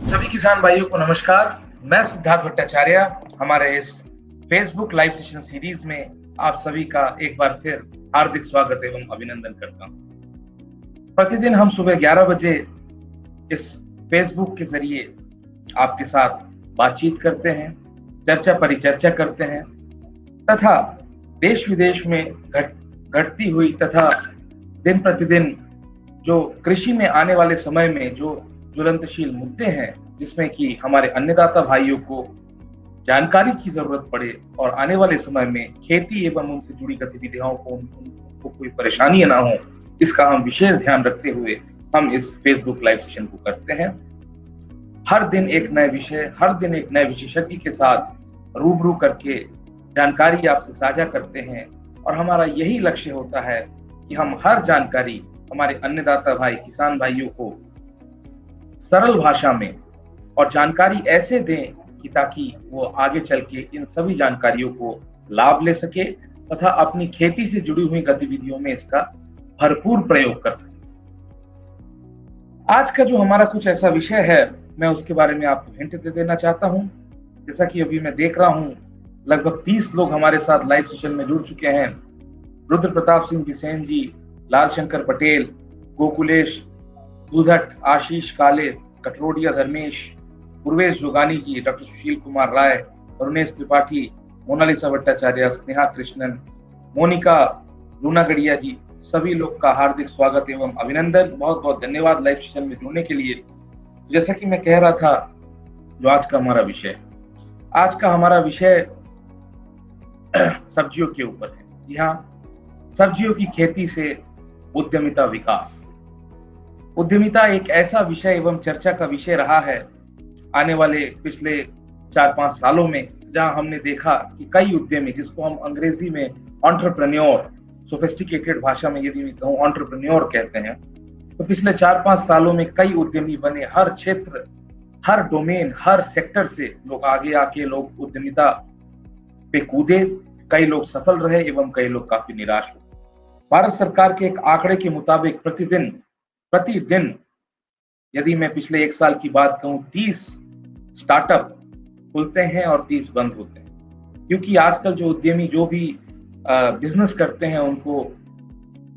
सभी किसान भाइयों को नमस्कार। मैं सिद्धार्थ भट्टाचार्य हमारे इस फेसबुक लाइव सेशन सीरीज में आप सभी का एक बार फिर हार्दिक स्वागत एवं अभिनंदन करता हूं। प्रतिदिन हम सुबह 11 बजे इस फेसबुक के जरिए आपके साथ बातचीत करते हैं, चर्चा परिचर्चा करते हैं तथा देश विदेश में घटती हुई तथा दिन प्रतिदिन जो कृषि में आने वाले समय में जो ज्वलंतशील मुद्दे हैं, जिसमें कि हमारे अन्नदाता भाइयों को जानकारी की जरूरत पड़े और आने वाले समय में खेती एवं उनसे जुड़ी गतिविधियों को उनको कोई परेशानी ना हो, इसका हम विशेष ध्यान रखते हुए हम इस फेसबुक लाइव सेशन को करते हैं। हर दिन एक नए विषय, हर दिन एक नए विशेषज्ञ के साथ रूबरू करके जानकारी आपसे साझा करते हैं और हमारा यही लक्ष्य होता है कि हम हर जानकारी हमारे अन्नदाता भाई किसान भाइयों को सरल भाषा में और जानकारी ऐसे दें कि ताकि वो आगे चल के इन सभी जानकारियों को लाभ ले सके तथा अपनी खेती से जुड़ी हुई गतिविधियों में इसका भरपूर प्रयोग कर सके। आज का जो हमारा कुछ ऐसा विषय है, मैं उसके बारे में आपको हिंट दे देना चाहता हूं। जैसा कि अभी मैं देख रहा हूं लगभग 30 लोग हमारे साथ लाइव सेशन में जुड़ चुके हैं। रुद्र प्रताप सिंह बिसेन जी, लाल शंकर पटेल, गोकुलेश दूधट, आशीष काले, कटरोडिया धर्मेश, पूर्वेश जोगानी जी, डॉक्टर सुशील कुमार राय, अरुणेश त्रिपाठी, मोनालिसा भट्टाचार्य, स्नेहा कृष्णन, मोनिका लूनागढ़िया जी, सभी लोग का हार्दिक स्वागत एवं अभिनंदन। बहुत बहुत धन्यवाद लाइव सेशन में जुड़ने के लिए। जैसा कि मैं कह रहा था, जो आज का हमारा विषय सब्जियों के ऊपर है। जी हाँ, सब्जियों की खेती से उद्यमिता विकास। उद्यमिता एक ऐसा विषय एवं चर्चा का विषय रहा है आने वाले पिछले 4-5 सालों में, जहां हमने देखा कि कई उद्यमी, जिसको हम अंग्रेजी में एंटरप्रेन्योर, सोफिस्टिकेटेड भाषा में यदि मैं कहूं एंटरप्रेन्योर कहते हैं, तो पिछले 4-5 सालों में कई उद्यमी बने। हर क्षेत्र, हर डोमेन, हर सेक्टर से लोग आगे आके लोग उद्यमिता पे कूदे। कई लोग सफल रहे एवं कई लोग काफी निराश हुए। भारत सरकार के एक आंकड़े के मुताबिक प्रतिदिन यदि मैं पिछले 1 साल की बात कहूं, 30 स्टार्टअप खुलते हैं और 30 बंद होते हैं। क्योंकि आजकल जो उद्यमी जो भी बिजनेस करते हैं उनको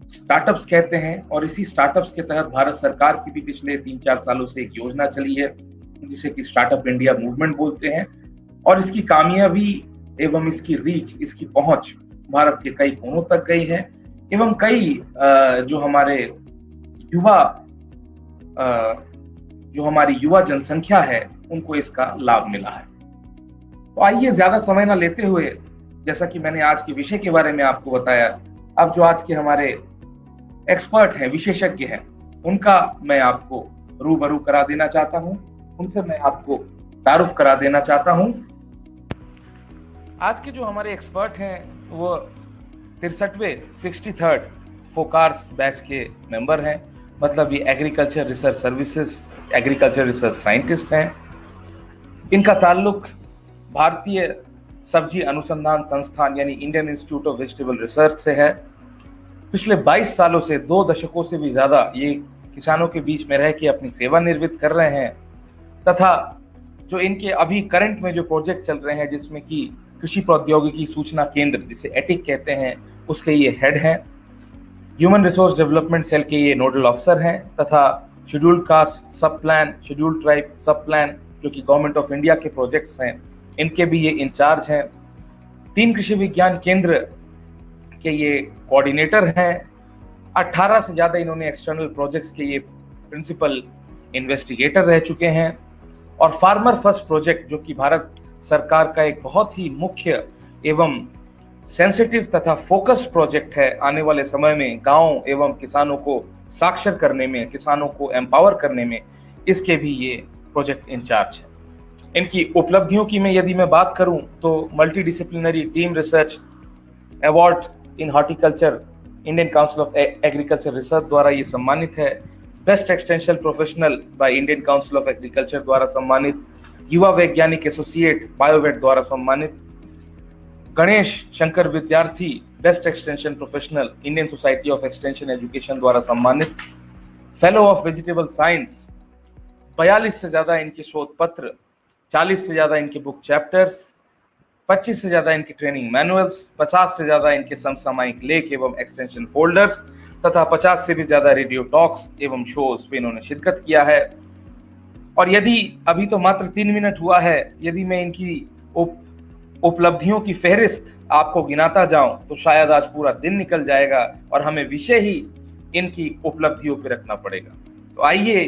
स्टार्टअप्स कहते हैं और इसी स्टार्टअप्स के तहत भारत सरकार की भी पिछले 3-4 सालों से एक योजना चली है जिसे कि स्टार्टअप इंडिया मूवमेंट बोलते हैं। और इसकी कामयाबी एवं इसकी रीच, इसकी पहुंच भारत के कई कोनों तक गई है एवं कई जो हमारी युवा जनसंख्या है उनको इसका लाभ मिला है। तो आइए ज्यादा समय ना लेते हुए, जैसा कि मैंने आज के विषय के बारे में आपको बताया, अब जो आज के हमारे एक्सपर्ट हैं, विशेषज्ञ हैं, उनका मैं आपको रूबरू करा देना चाहता हूं, उनसे मैं आपको तारुफ करा देना चाहता हूं। आज के जो हमारे एक्सपर्ट हैं वो 63वें फोकार्स बैच के मेंबर हैं, मतलब ये agriculture research services, agriculture research scientist हैं। इनका ताल्लुक भारतीय सब्जी अनुसंधान संस्थान यानी Indian institute of vegetable research से है। पिछले 22 सालों से, 2 दशकों से भी ज्यादा ये किसानों के बीच में रह के अपनी सेवा निर्वृत्त कर रहे हैं तथा जो इनके अभी करंट में जो प्रोजेक्ट चल रहे हैं, जिसमें कि कृषि प्रौद्योगिकी सूचना केंद्र, जिसे एटिक कहते हैं, उसके ये हेड हैं। ह्यूमन रिसोर्स डेवलपमेंट सेल के ये नोडल ऑफिसर हैं तथा शेड्यूल्ड कास्ट सब प्लान, शेड्यूल्ड ट्राइब सब प्लान, जो कि गवर्नमेंट ऑफ इंडिया के प्रोजेक्ट्स हैं, इनके भी ये इंचार्ज हैं। 3 कृषि विज्ञान केंद्र के ये कोऑर्डिनेटर हैं। 18 से ज्यादा इन्होंने एक्सटर्नल प्रोजेक्ट्स के ये प्रिंसिपल इन्वेस्टिगेटर रह चुके हैं। और फार्मर फर्स्ट प्रोजेक्ट, जो कि भारत सरकार का एक बहुत ही मुख्य एवं सेंसिटिव तथा फोकस्ड प्रोजेक्ट है, आने वाले समय में गांव एवं किसानों को साक्षर करने में, किसानों को एम्पावर करने में, इसके भी ये प्रोजेक्ट इंचार्ज है। इनकी उपलब्धियों की मैं यदि मैं बात करूं तो multi disciplinary team research award in horticulture Indian council of agriculture research द्वारा ये सम्मानित है। Best extension professional by Indian council of agriculture द्वारा सम्मानित। युवा वैज्ञानिक एसोसिएट बायोवेट द्वारा सम्मानित। गणेश शंकर विद्यार्थी best extension professional Indian society of extension education द्वारा सम्मानित। फेलो ऑफ वेजिटेबल साइंस 42 से ज्यादा इनके शोध पत्र, 40 से ज्यादा इनके बुक चैप्टर्स, 25 से ज्यादा इनके ट्रेनिंग मैनुअल्स, 50 से ज्यादा इनके समसामयिक लेख एवं एक्सटेंशन फोल्डर्स तथा 50 से भी ज्यादा रेडियो टॉक्स एवं शोज पे इन्होंने शिरकत किया है। और यदि अभी तो मात्र 3 मिनट हुआ है, यदि मैं इनकी उपलब्धियों की फहरिस्त आपको गिनाता जाऊं तो शायद आज पूरा दिन निकल जाएगा और हमें विषय ही इनकी उपलब्धियों पर रखना पड़ेगा। तो आइए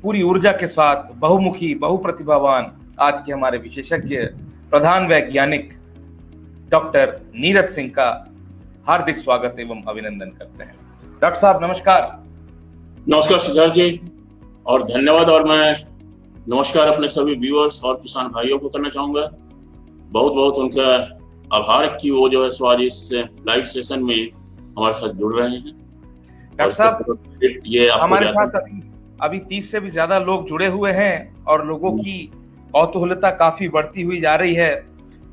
पूरी ऊर्जा के साथ बहुमुखी बहुप्रतिभावान आज के हमारे विशेषज्ञ प्रधान वैज्ञानिक डॉक्टर नीरज सिंह का हार्दिक स्वागत एवं अभिनंदन करते हैं। डॉक्टर साहब नमस्कार। नमस्कार सिद्धार्थ जी, और धन्यवाद। और मैं नमस्कार अपने सभी व्यूअर्स और किसान भाइयों को करना चाहूंगा। बहुत बहुत उनका आभार कि वो जो है सो आज इस लाइव सेशन में हमारे साथ जुड़ रहे हैं। डॉक्टर साहब, ये हमारे साथ अभी 30 से भी ज्यादा लोग जुड़े हुए हैं और लोगों की कौतूहलता काफी बढ़ती हुई जा रही है।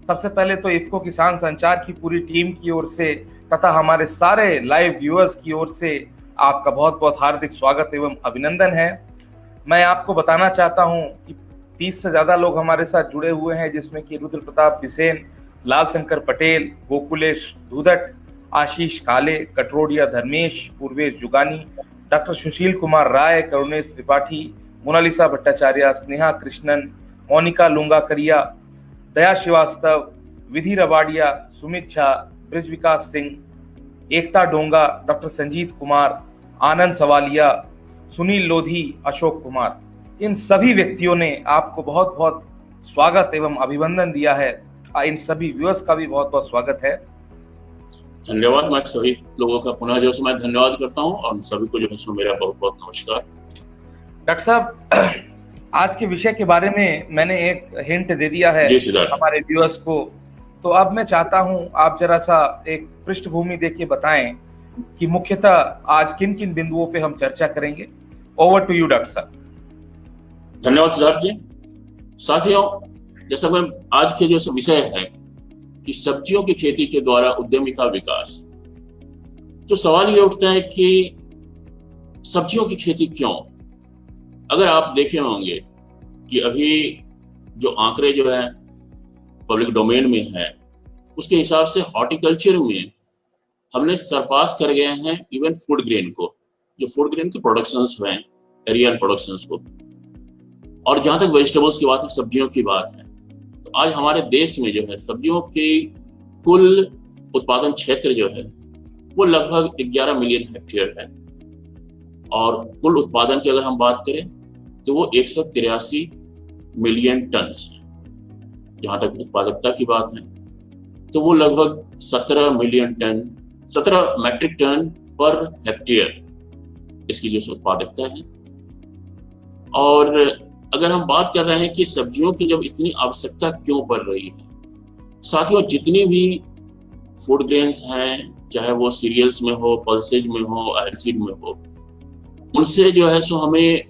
सबसे पहले तो इफ्को किसान संचार की पूरी टीम की ओर से तथा हमारे सारे लाइव व्यूअर्स की ओर से आपका बहुत बहुत हार्दिक स्वागत एवं अभिनंदन है। मैं आपको बताना चाहता हूं कि 30 से ज्यादा लोग हमारे साथ जुड़े हुए हैं, जिसमें कि रुद्र प्रताप बिसेन, लाल शंकर पटेल, गोकुलेश धूदट, आशीष काले, कटरोडिया धर्मेश, पूर्वेश जुगानी, डॉक्टर सुशील कुमार राय, करुणेश त्रिपाठी, मोनालिसा भट्टाचार्य, स्नेहा कृष्णन, मोनिका लुंगाकरिया, दया श्रीवास्तव, विधि रबाड़िया, सुमित झा, ब्रिज विकास सिंह, एकता डोंगा, डॉक्टर संजीत कुमार, आनंद सवालिया, सुनील लोधी, अशोक कुमार, इन सभी व्यक्तियों ने आपको बहुत बहुत स्वागत एवं अभिनंदन दिया है। इन सभी व्यूअर्स का भी बहुत बहुत स्वागत है। धन्यवाद। मैं सभी लोगों का पुनः जो मैं धन्यवाद करता हूं और सभी को जो है मेरा बहुत बहुत नमस्कार। डॉक्टर साहब, आज के विषय के बारे में मैंने एक हिंट दे दिया है हमारे व्यूअर्स को, तो अब मैं चाहता हूं आप जरा सा एक पृष्ठभूमि देके बताएं कि मुख्यतः आज किन किन बिंदुओं पे हम चर्चा करेंगे। ओवर टू यू डॉक्टर साहब। धन्यवाद सिद्धार्थ जी। साथियों, जैसा मैं आज के जो विषय है कि सब्जियों की खेती के द्वारा उद्यमिता विकास, तो सवाल ये उठता है कि सब्जियों की खेती क्यों। अगर आप देखे होंगे कि अभी जो आंकड़े जो है पब्लिक डोमेन में है, उसके हिसाब से हॉर्टिकल्चर में हमने सरपास कर गए हैं इवन फूड ग्रेन को, जो फूड ग्रेन के प्रोडक्शंस हुए हैं, एरियल प्रोडक्शंस को। और जहां तक वेजिटेबल्स की बात है, सब्जियों की बात है, तो आज हमारे देश में जो है सब्जियों की कुल उत्पादन क्षेत्र जो है वो लगभग 11 मिलियन हेक्टेयर है। और कुल उत्पादन की अगर हम बात करें तो वो 183 मिलियन टन है। जहां तक उत्पादकता की बात है तो वो लगभग 17 मैट्रिक टन पर हेक्टेयर इसकी जो उत्पादकता है। और अगर हम बात कर रहे हैं कि सब्जियों की जब इतनी आवश्यकता क्यों पड़ रही है, साथियों जितनी भी फूड ग्रेन्स हैं, चाहे वो सीरियल्स में हो, पल्सेज में हो, ऑयलसीड में हो, उनसे जो है सो हमें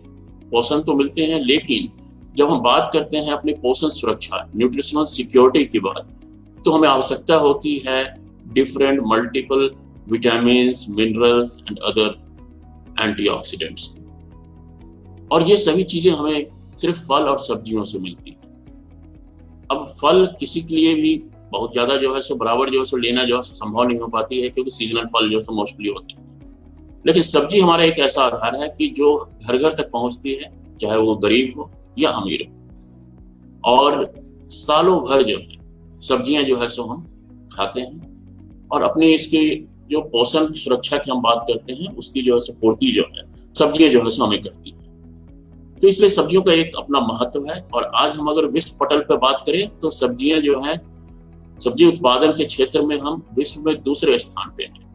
पोषण तो मिलते हैं, लेकिन जब हम बात करते हैं अपनी पोषण सुरक्षा, न्यूट्रिशनल सिक्योरिटी की बात, तो हमें आवश्यकता होती है different multiple vitamins, minerals and other antioxidants. और ये सभी चीजें हमें सिर्फ फल और सब्जियों से मिलती है। अब फल किसी के लिए भी बहुत ज्यादा जो है सो बराबर जो है सो लेना जो है सो संभव नहीं हो पाती है, क्योंकि सीजनल फल जो है सो मोस्टली होते हैं। लेकिन सब्जी हमारा एक ऐसा आधार है कि जो घर घर तक पहुंचती है, चाहे वो गरीब हो या अमीर हो, और सालों भर जो है सब्जियां जो है सो हम खाते हैं। और अपनी इसकी जो पोषण सुरक्षा की हम बात करते हैं, उसकी जो है सो पूर्ति जो है सब्जियां जो है सो हमें करती है। तो इसलिए सब्जियों का एक अपना महत्व है। और आज हम अगर विश्व पटल पर बात करें तो सब्जियां जो है, सब्जी उत्पादन के क्षेत्र में हम विश्व में दूसरे स्थान पे हैं,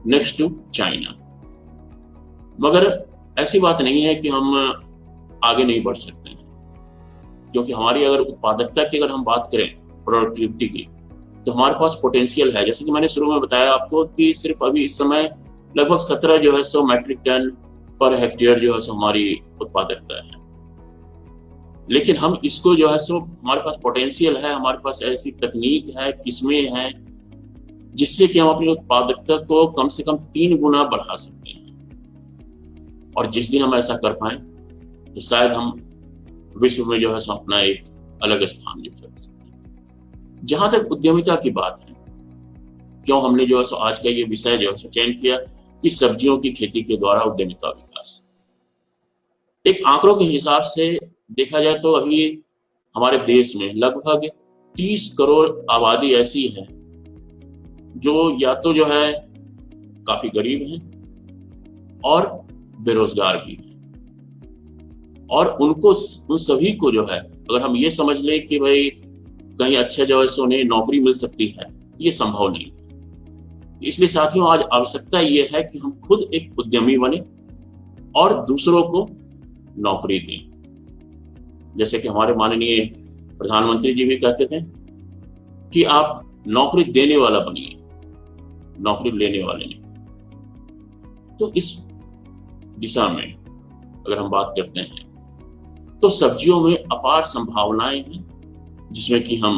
नेक्स्ट टू चाइना। मगर ऐसी बात नहीं है कि हम आगे नहीं बढ़ सकते हैं, क्योंकि हमारी अगर उत्पादकता की अगर हम बात करें, प्रोडक्टिविटी की, तो हमारे पास पोटेंशियल है। जैसे कि मैंने शुरू में बताया आपको कि सिर्फ अभी इस समय लगभग 17 जो है सो मैट्रिक टन पर हेक्टेयर जो है सो हमारी उत्पादकता है। लेकिन हम इसको जो है सो हमारे पास पोटेंशियल है, हमारे पास ऐसी तकनीक है, किस्में हैं, जिससे कि हम अपनी उत्पादकता को कम से कम 3 गुना बढ़ा सकते हैं। और जिस दिन हम ऐसा कर पाए तो शायद हम विश्व में जो है सो अपना एक अलग स्थान जो रख सकते हैं। जहां तक उद्यमिता की बात है, क्यों हमने जो है सो आज का ये विषय जो है सो चयन किया कि सब्जियों की खेती के द्वारा उद्यमिता विकास। एक आंकड़ों के हिसाब से देखा जाए तो अभी हमारे देश में लगभग 30 करोड़ आबादी ऐसी है जो या तो जो है काफी गरीब है और बेरोजगार भी है, और उनको उन सभी को जो है अगर हम ये समझ लें कि भाई कहीं अच्छा जो है सो उन्हें नौकरी मिल सकती है, ये संभव नहीं है। इसलिए साथियों, आज आवश्यकता ये है कि हम खुद एक उद्यमी बने और दूसरों को नौकरी दें। जैसे कि हमारे माननीय प्रधानमंत्री जी भी कहते थे कि आप नौकरी देने वाला बनिए, नौकरी लेने वाले नहीं। तो इस दिशा में अगर हम बात करते हैं तो सब्जियों में अपार संभावनाएं हैं जिसमें कि हम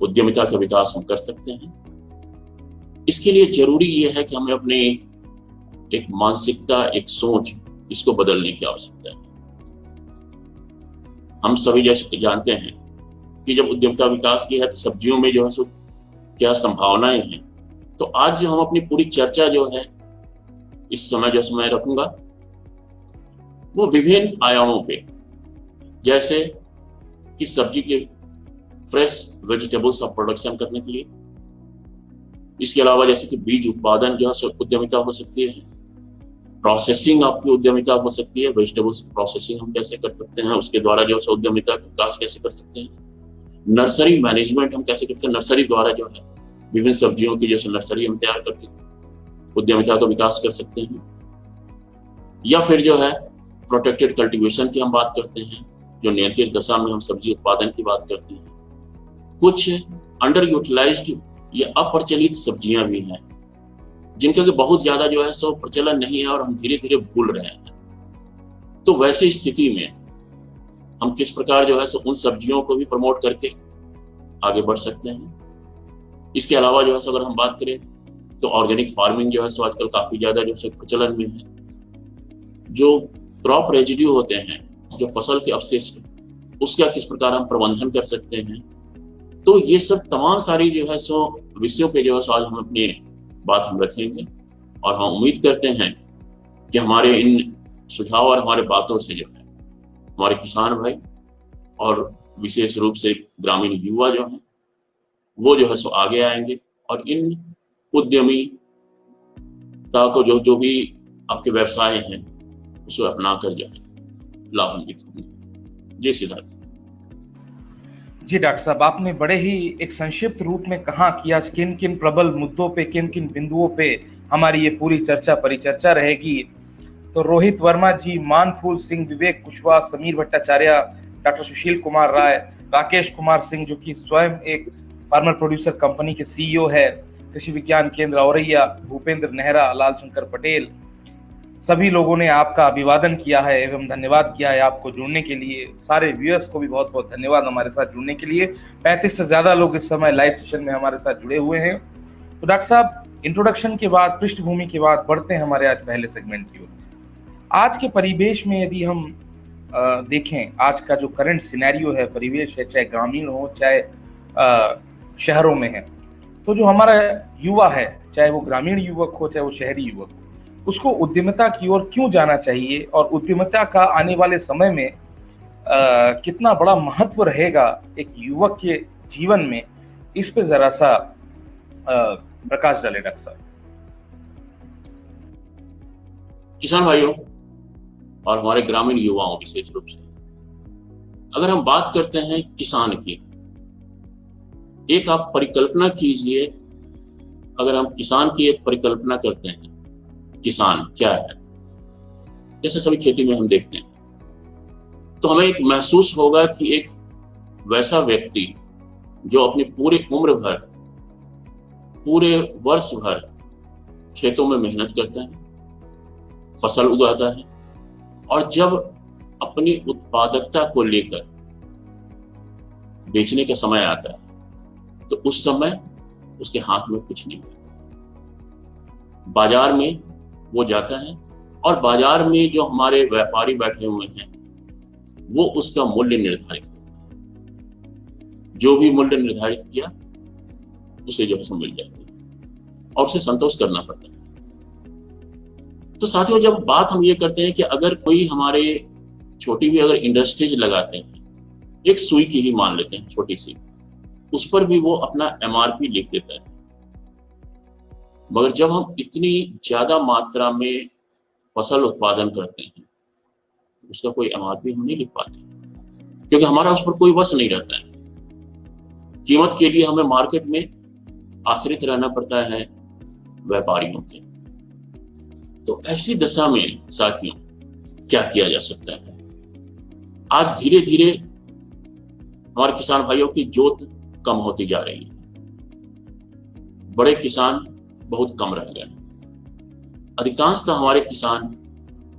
उद्यमिता का विकास हम कर सकते हैं। इसके लिए जरूरी यह है कि हमें अपने एक मानसिकता, एक सोच, इसको बदलने की आवश्यकता है। हम सभी जैसे जानते हैं कि जब उद्यमिता विकास की है तो सब्जियों में जो है सो क्या संभावनाएं हैं। तो आज जो हम अपनी पूरी चर्चा जो है इस समय जो मैं रखूंगा वो विभिन्न आयामों पे, जैसे कि सब्जी के फ्रेश वेजिटेबल्स ऑफ प्रोडक्शन करने के लिए, इसके अलावा जैसे कि बीज उत्पादन जो है उद्यमिता हो सकती है, प्रोसेसिंग आपकी उद्यमिता हो सकती है, वेजिटेबल्स प्रोसेसिंग हम कैसे कर सकते हैं, उसके द्वारा जो है उद्यमिता का विकास कैसे कर सकते हैं, नर्सरी मैनेजमेंट हम कैसे करते हैं, नर्सरी द्वारा जो है विभिन्न सब्जियों की जैसे नर्सरी हम तैयार करके उद्यमिता का विकास कर सकते हैं, या फिर जो है प्रोटेक्टेड कल्टीवेशन की हम बात करते हैं, जो नियंत्रित दशा में हम सब्जी उत्पादन की बात करते हैं। कुछ अंडर यूटिलाइज्ड या अप्रचलित सब्जियां भी हैं जिनका कि बहुत ज्यादा जो है सो प्रचलन नहीं है और हम धीरे धीरे भूल रहे हैं। तो वैसी स्थिति में हम किस प्रकार जो है सो उन सब्जियों को भी प्रमोट करके आगे बढ़ सकते हैं। इसके अलावा जो है सो अगर हम बात करें तो ऑर्गेनिक फार्मिंग जो है सो आजकल काफी ज्यादा जो है प्रचलन में है। जो क्रॉप रेजिड्यू होते हैं, जो फसल के अवशिष्ट, उसका किस प्रकार हम प्रबंधन कर सकते हैं। तो ये सब तमाम सारी जो है सो विषयों पे जो है सो आज हम अपनी बात हम रखेंगे, और हम उम्मीद करते हैं कि हमारे इन सुझाव और हमारे बातों से जो है हमारे किसान भाई और विशेष रूप से ग्रामीण युवा जो हैं वो जो है सो आगे आएंगे और इन उद्यमिता को जो भी आपके व्यवसाय हैं उसको अपना कर जाए लाभान्वित होंगे। जी सिद्धार्थ। जी डॉक्टर साहब, आपने बड़े ही एक संक्षिप्त रूप में कहा कि आज किन किन प्रबल मुद्दों पे, किन किन बिंदुओं पे हमारी ये पूरी चर्चा परिचर्चा रहेगी। तो रोहित वर्मा जी, मानफूल सिंह, विवेक कुशवाहा, समीर भट्टाचार्य, डॉक्टर सुशील कुमार राय, राकेश कुमार सिंह जो कि स्वयं एक फार्मर प्रोड्यूसर कंपनी के सीईओ है, कृषि विज्ञान केंद्र औरैया, भूपेंद्र नेहरा, लाल शंकर पटेल, सभी लोगों ने आपका अभिवादन किया है एवं धन्यवाद किया है आपको जुड़ने के लिए। सारे व्यूअर्स को भी बहुत बहुत धन्यवाद हमारे साथ जुड़ने के लिए। 35 से ज्यादा लोग इस समय लाइव सेशन में हमारे साथ जुड़े हुए हैं। तो डॉक्टर साहब, इंट्रोडक्शन के बाद, पृष्ठभूमि के बाद बढ़ते हैं हमारे आज पहले सेगमेंट की ओर। आज के परिवेश में यदि हम देखें, आज का जो करंट सिनेरियो है, परिवेश है, चाहे ग्रामीण हो चाहे शहरों में है, तो जो हमारा युवा है, चाहे वो ग्रामीण युवक हो चाहे वो शहरी युवक हो, उसको उद्यमिता की ओर क्यों जाना चाहिए और उद्यमिता का आने वाले समय में कितना बड़ा महत्व रहेगा एक युवक के जीवन में, इस पे जरा सा प्रकाश डालें डॉक्टर साहब। किसान भाइयों और हमारे ग्रामीण युवाओं विशेष रूप से अगर हम बात करते हैं किसान की, एक आप परिकल्पना कीजिए, अगर हम किसान की एक परिकल्पना करते हैं, किसान क्या है, जैसे सभी खेती में हम देखते हैं, तो हमें एक महसूस होगा कि एक वैसा व्यक्ति जो अपनी पूरी उम्र भर, पूरे वर्ष भर खेतों में मेहनत करता है, फसल उगाता है, और जब अपनी उत्पादकता को लेकर बेचने का समय आता है तो उस समय उसके हाथ में कुछ नहीं है। बाजार में वो जाता है और बाजार में जो हमारे व्यापारी बैठे हुए हैं वो उसका मूल्य निर्धारित करते हैं। जो भी मूल्य निर्धारित किया उसे जो है मिल जाती है और उसे संतोष करना पड़ता है। तो साथियों, जब बात हम ये करते हैं कि अगर कोई हमारे छोटी भी अगर इंडस्ट्रीज लगाते हैं, एक सुई की ही मान लेते हैं छोटी सी, उस पर भी वो अपना MRP लिख देता है। मगर जब हम इतनी ज्यादा मात्रा में फसल उत्पादन करते हैं उसका कोई MRP हम नहीं लिख पाते, क्योंकि हमारा उस पर कोई वश नहीं रहता है। कीमत के लिए हमें मार्केट में आश्रित रहना पड़ता है व्यापारियों के। तो ऐसी दशा में साथियों क्या किया जा सकता है? आज धीरे धीरे हमारे किसान भाइयों की जोत कम होती जा रही है, बड़े किसान बहुत कम रह गए। अधिकांशतः हमारे किसान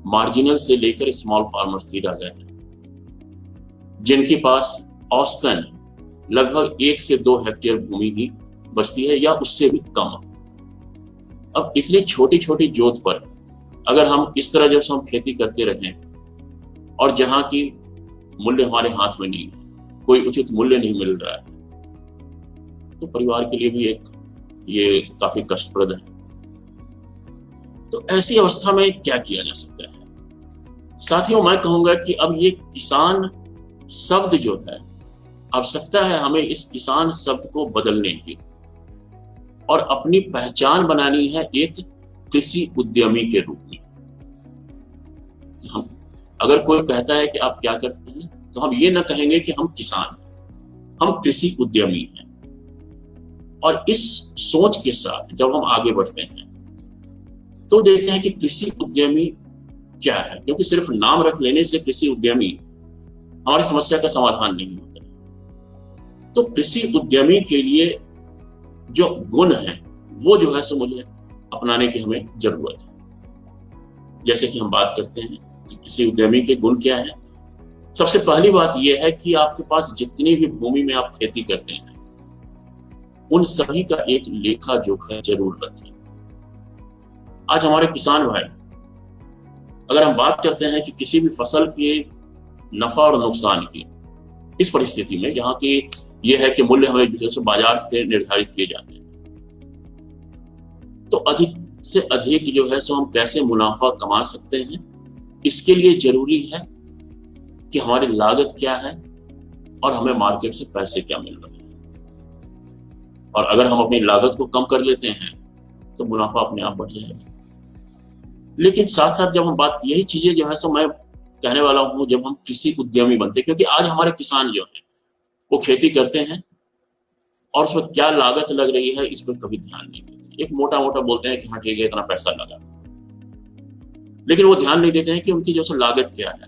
मार्जिनल से लेकर स्मॉल फार्मर्स ही रह गए हैं, जिनके पास औसतन लगभग 1 से 2 हेक्टेयर भूमि ही बचती है या उससे भी कम। अब इतनी छोटी छोटी जोत पर अगर हम इस तरह जब हम खेती करते रहें और जहां की मूल्य हमारे हाथ में नहीं, कोई उचित मूल्य नहीं मिल रहा है, तो परिवार के लिए भी ये काफी कष्टप्रद है। तो ऐसी अवस्था में क्या किया जा सकता है? साथियों, मैं कहूंगा कि अब ये किसान शब्द जो है, आवश्यकता है हमें इस किसान शब्द को बदलने की और अपनी पहचान बनानी है एक कृषि उद्यमी के रूप में। हम अगर कोई कहता है कि आप क्या करते हैं, तो हम ये ना कहेंगे कि हम किसान हैं, हम कृषि उद्यमी हैं। और इस सोच के साथ जब हम आगे बढ़ते हैं तो देखते हैं कि कृषि उद्यमी क्या है, क्योंकि सिर्फ नाम रख लेने से कृषि उद्यमी हमारी समस्या का समाधान नहीं होता। तो कृषि उद्यमी के लिए जो गुण है वो जो है सो मुझे अपनाने की हमें जरूरत है। जैसे कि हम बात करते हैं कि कृषि उद्यमी के गुण क्या है। सबसे पहली बात यह है कि आपके पास जितनी भी भूमि में आप खेती करते हैं उन सभी का एक लेखा जोखा जरूर रखें। आज हमारे किसान भाई, अगर हम बात करते हैं कि किसी भी फसल के नफा और नुकसान की, इस परिस्थिति में जहां की यह है कि मूल्य हमें बाजार से निर्धारित किए जाते हैं, तो अधिक से अधिक जो है सो हम कैसे मुनाफा कमा सकते हैं, इसके लिए जरूरी है कि हमारी लागत क्या है और हमें मार्केट से पैसे क्या मिल रहे हैं। और अगर हम अपनी लागत को कम कर लेते हैं तो मुनाफा अपने आप बढ़ जाएगा। लेकिन साथ साथ जब हम बात, यही चीजें जो है सो मैं कहने वाला हूं, जब हम कृषि उद्यमी बनते हैं, क्योंकि आज हमारे किसान जो है वो खेती करते हैं और उसमें क्या लागत लग रही है इस पर कभी ध्यान नहीं देते। एक मोटा मोटा बोलते हैं कि हाँ ठीक है इतना पैसा लगा, लेकिन वो ध्यान नहीं देते हैं कि उनकी जो सो लागत क्या है,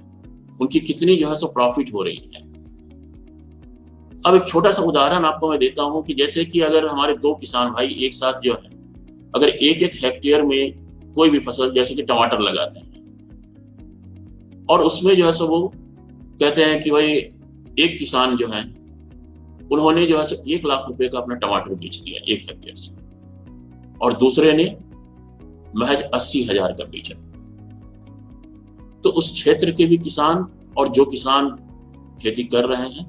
उनकी कितनी जो है सो प्रॉफिट हो रही है। अब एक छोटा सा उदाहरण आपको मैं देता हूं कि जैसे कि अगर हमारे 2 किसान भाई एक साथ जो है अगर एक हेक्टेयर में कोई भी फसल जैसे कि टमाटर लगाते हैं और उसमें जो है सो वो कहते हैं कि भाई एक किसान जो है उन्होंने जो है सो 1 लाख रुपए का अपना टमाटर बेच दिया 1 हेक्टेयर से, और दूसरे ने महज 80,000 का बेचा। तो उस क्षेत्र के भी किसान और जो किसान खेती कर रहे हैं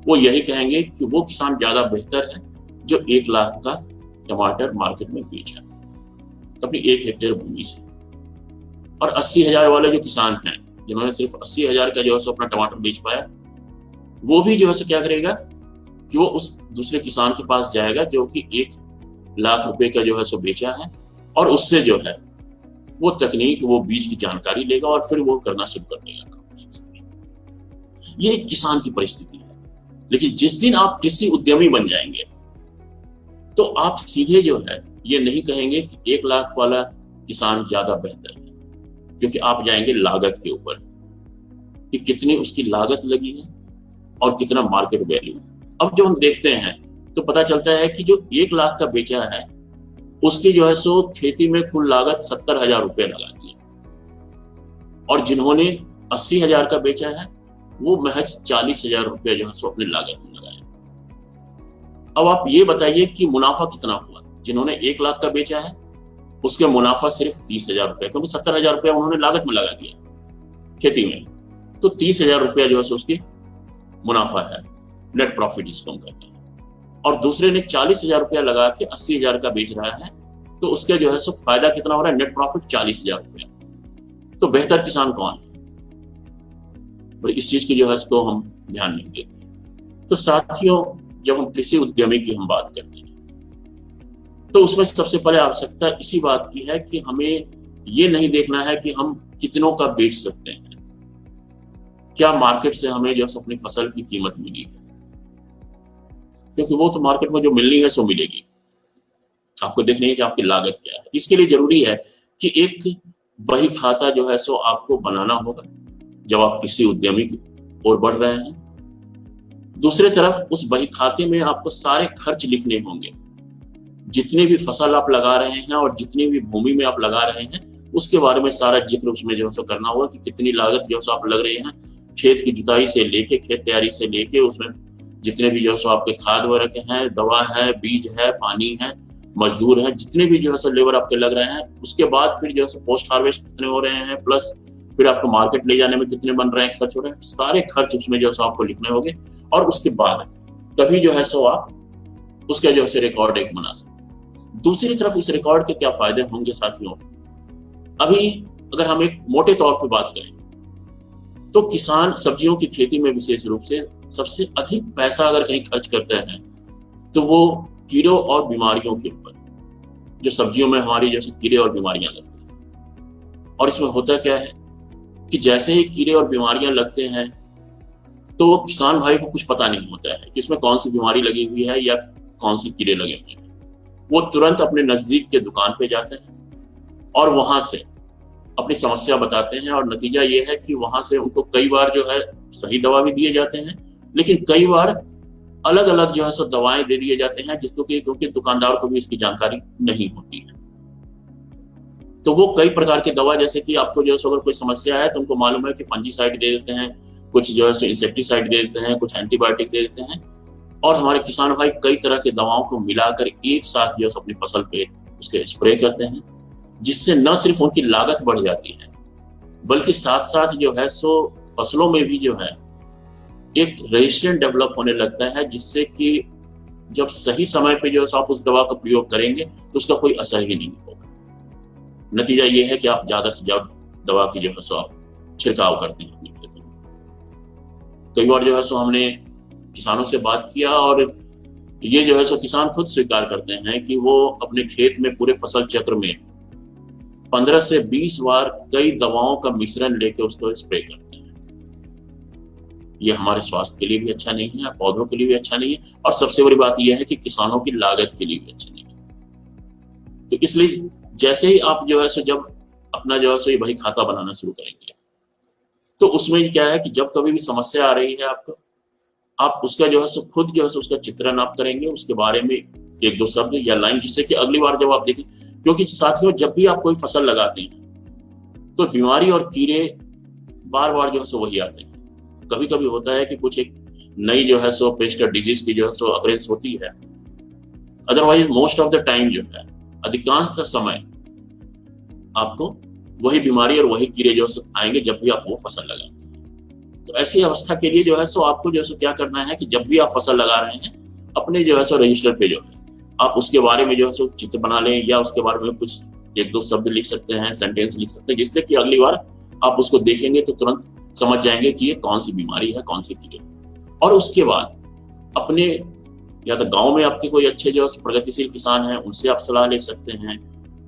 वो यही कहेंगे कि वो किसान ज्यादा बेहतर है जो 1 लाख का टमाटर मार्केट में बेचा अपनी 1 हेक्टेयर भूमि से। और 80,000 वाले जो किसान हैं जिन्होंने सिर्फ 80,000 का जो है सो अपना टमाटर बेच पाया, वो भी जो है सो क्या करेगा कि वो उस दूसरे किसान के पास जाएगा जो कि 1 लाख रुपए का जो है सो बेचा है, और उससे जो है वो तकनीक, वो बीज की जानकारी लेगा और फिर वो करना शुरू कर देगा। ये एक किसान की परिस्थिति है। लेकिन जिस दिन आप कृषि उद्यमी बन जाएंगे तो आप सीधे जो है ये नहीं कहेंगे कि 1 लाख वाला किसान ज्यादा बेहतर है, क्योंकि आप जाएंगे लागत के ऊपर कि कितनी उसकी लागत लगी है और कितना मार्केट वैल्यू। अब जो हम देखते हैं तो पता चलता है कि जो 1 लाख का बेचा है उसकी जो है सो खेती में कुल लागत 70,000 रुपये लगा दी, और जिन्होंने 80,000 का बेचा है वो महज 40,000 रुपये जो है सो अपनी लागत में लगाया। अब आप ये बताइए कि मुनाफा कितना हुआ। जिन्होंने 1 लाख का बेचा है उसके मुनाफा सिर्फ 30,000 रुपये, क्योंकि 70,000 रुपया उन्होंने लागत में लगा दिया खेती में, तो 30,000 रुपया जो है सो उसकी मुनाफा है, नेट प्रॉफिट जिसको हम कहते हैं। और दूसरे ने 40,000 रुपया लगा के 80,000 का बेच रहा है, तो उसका जो है सो फायदा कितना हो रहा है, नेट प्रॉफिट 40,000 रुपया। तो बेहतर किसान कौन है? इस चीज की जो है इसको हम ध्यान नहीं देते। तो साथियों, जब हम कृषि उद्यमी की हम बात करते हैं, तो उसमें सबसे पहले आवश्यकता इसी बात की है कि हमें ये नहीं देखना है कि हम कितनों का बेच सकते हैं, क्या मार्केट से हमें जो अपनी फसल की कीमत मिली है, क्योंकि वो तो मार्केट में जो मिलनी है सो मिलेगी। आपको देखना है कि आपकी लागत क्या है। इसके लिए जरूरी है कि एक बही खाता जो है सो आपको बनाना होगा जब आप किसी उद्यमी की ओर बढ़ रहे हैं। दूसरी तरफ उस बही खाते में आपको सारे खर्च लिखने होंगे, जितनी भी फसल आप लगा रहे हैं और जितनी भी भूमि में आप लगा रहे हैं उसके बारे में सारा जिक्र उसमें जो है करना होगा कि कितनी लागत जो है आप लग रही है, खेत की जुताई से लेके, खेत तैयारी से लेके, उसमें जितने भी जो है आपके खाद वगैरह के हैं, दवा है, बीज है, पानी है, मजदूर है, जितने भी जो है लेबर आपके लग रहे हैं, उसके बाद फिर जो है पोस्ट हार्वेस्ट कितने हो रहे हैं, प्लस फिर आपको मार्केट ले जाने में कितने बन रहे हैं, खर्च हो रहे हैं, सारे खर्च उसमें जो है आपको लिखने होंगे। और उसके बाद तभी जो है सो आप उसका जो है रिकॉर्ड एक बना सकते हैं। दूसरी तरफ इस रिकॉर्ड के क्या फायदे होंगे साथियों? अभी अगर हम एक मोटे तौर पर बात करें तो किसान सब्जियों की खेती में विशेष रूप से सबसे अधिक पैसा अगर कहीं खर्च करते हैं तो वो कीड़ों और बीमारियों के ऊपर, जो सब्जियों में हमारी जैसे कीड़े और बीमारियां लगती हैं। और इसमें होता क्या है कि जैसे ही कीड़े और बीमारियां लगते हैं तो किसान भाई को कुछ पता नहीं होता है कि इसमें कौन सी बीमारी लगी हुई है या कौन सी कीड़े लगे हुए हैं। वो तुरंत अपने नजदीक के दुकान पे जाते हैं और वहां से अपनी समस्या बताते हैं, और नतीजा ये है कि वहां से उनको कई बार जो है सही दवा भी दिए जाते हैं, लेकिन कई बार अलग अलग जो है सो दवाएं दे दिए जाते हैं जिसको कि क्योंकि दुकानदार को भी इसकी जानकारी नहीं होती है। तो वो कई प्रकार की दवा, जैसे कि आपको जो है अगर कोई समस्या है तो उनको मालूम है कि फंजीसाइड दे देते हैं, कुछ जो है सो इंसेक्टिसाइड दे देते हैं, कुछ एंटीबायोटिक दे देते हैं, और हमारे किसान भाई कई तरह की दवाओं को मिलाकर एक साथ जो है अपनी फसल पे उसके स्प्रे करते हैं, जिससे न सिर्फ उनकी लागत बढ़ जाती है बल्कि साथ साथ जो है सो फसलों में भी जो है एक रेजिस्टेंस डेवलप होने लगता है, जिससे कि जब सही समय पे जो है आप उस दवा का प्रयोग करेंगे तो उसका कोई असर ही नहीं होगा। नतीजा ये है कि आप ज्यादा से ज्यादा दवा की जो है सो आप छिड़काव करते हैं अपनी खेती में। कई बार जो है सो हमने किसानों से बात किया और ये जो है सो किसान खुद स्वीकार करते हैं कि वो अपने खेत में पूरे फसल चक्र में 15 से 20 बार कई दवाओं का मिश्रण लेके उसको स्प्रे करते हैं। ये हमारे स्वास्थ्य के लिए भी अच्छा नहीं है, पौधों के लिए भी अच्छा नहीं है, और सबसे बड़ी बात यह है कि किसानों की लागत के लिए भी अच्छा नहीं है। तो इसलिए जैसे ही आप जो है सो जब अपना जो है सो ये बही खाता बनाना शुरू करेंगे तो उसमें क्या है कि जब कभी भी समस्या आ रही है आपको, आप उसका जो है सो खुद जो है सो उसका चित्रण आप करेंगे, उसके बारे में एक दो शब्द या लाइन, जिससे कि अगली बार जब आप देखें, क्योंकि साथियों जब भी आप कोई फसल लगाते हैं तो बीमारी और कीड़े बार बार जो है सो वही आते हैं। कभी कभी होता है कि कुछ एक नई जो है सो पेस्ट डिजीज की जो है सो अकरेंस होती है, otherwise most of the time जो है अधिकांश समय आपको वही बीमारी और वही कीड़े जो है आएंगे जब भी आप वो फसल लगाते हैं। तो ऐसी अवस्था के लिए जो है सो आपको जो है सो क्या करना है कि जब भी आप फसल लगा रहे हैं अपने जो है सो रजिस्टर पे जो है आप उसके बारे में जो है सो चित्र बना लें, या उसके बारे में कुछ एक दो शब्द लिख सकते हैं, सेंटेंस लिख सकते हैं, जिससे कि अगली बार आप उसको देखेंगे तो तुरंत समझ जाएंगे कि ये कौन सी बीमारी है, कौन सी कीड़े। और उसके बाद अपने या तो गांव में आपके कोई अच्छे जो है प्रगतिशील किसान हैं उनसे आप सलाह ले सकते हैं,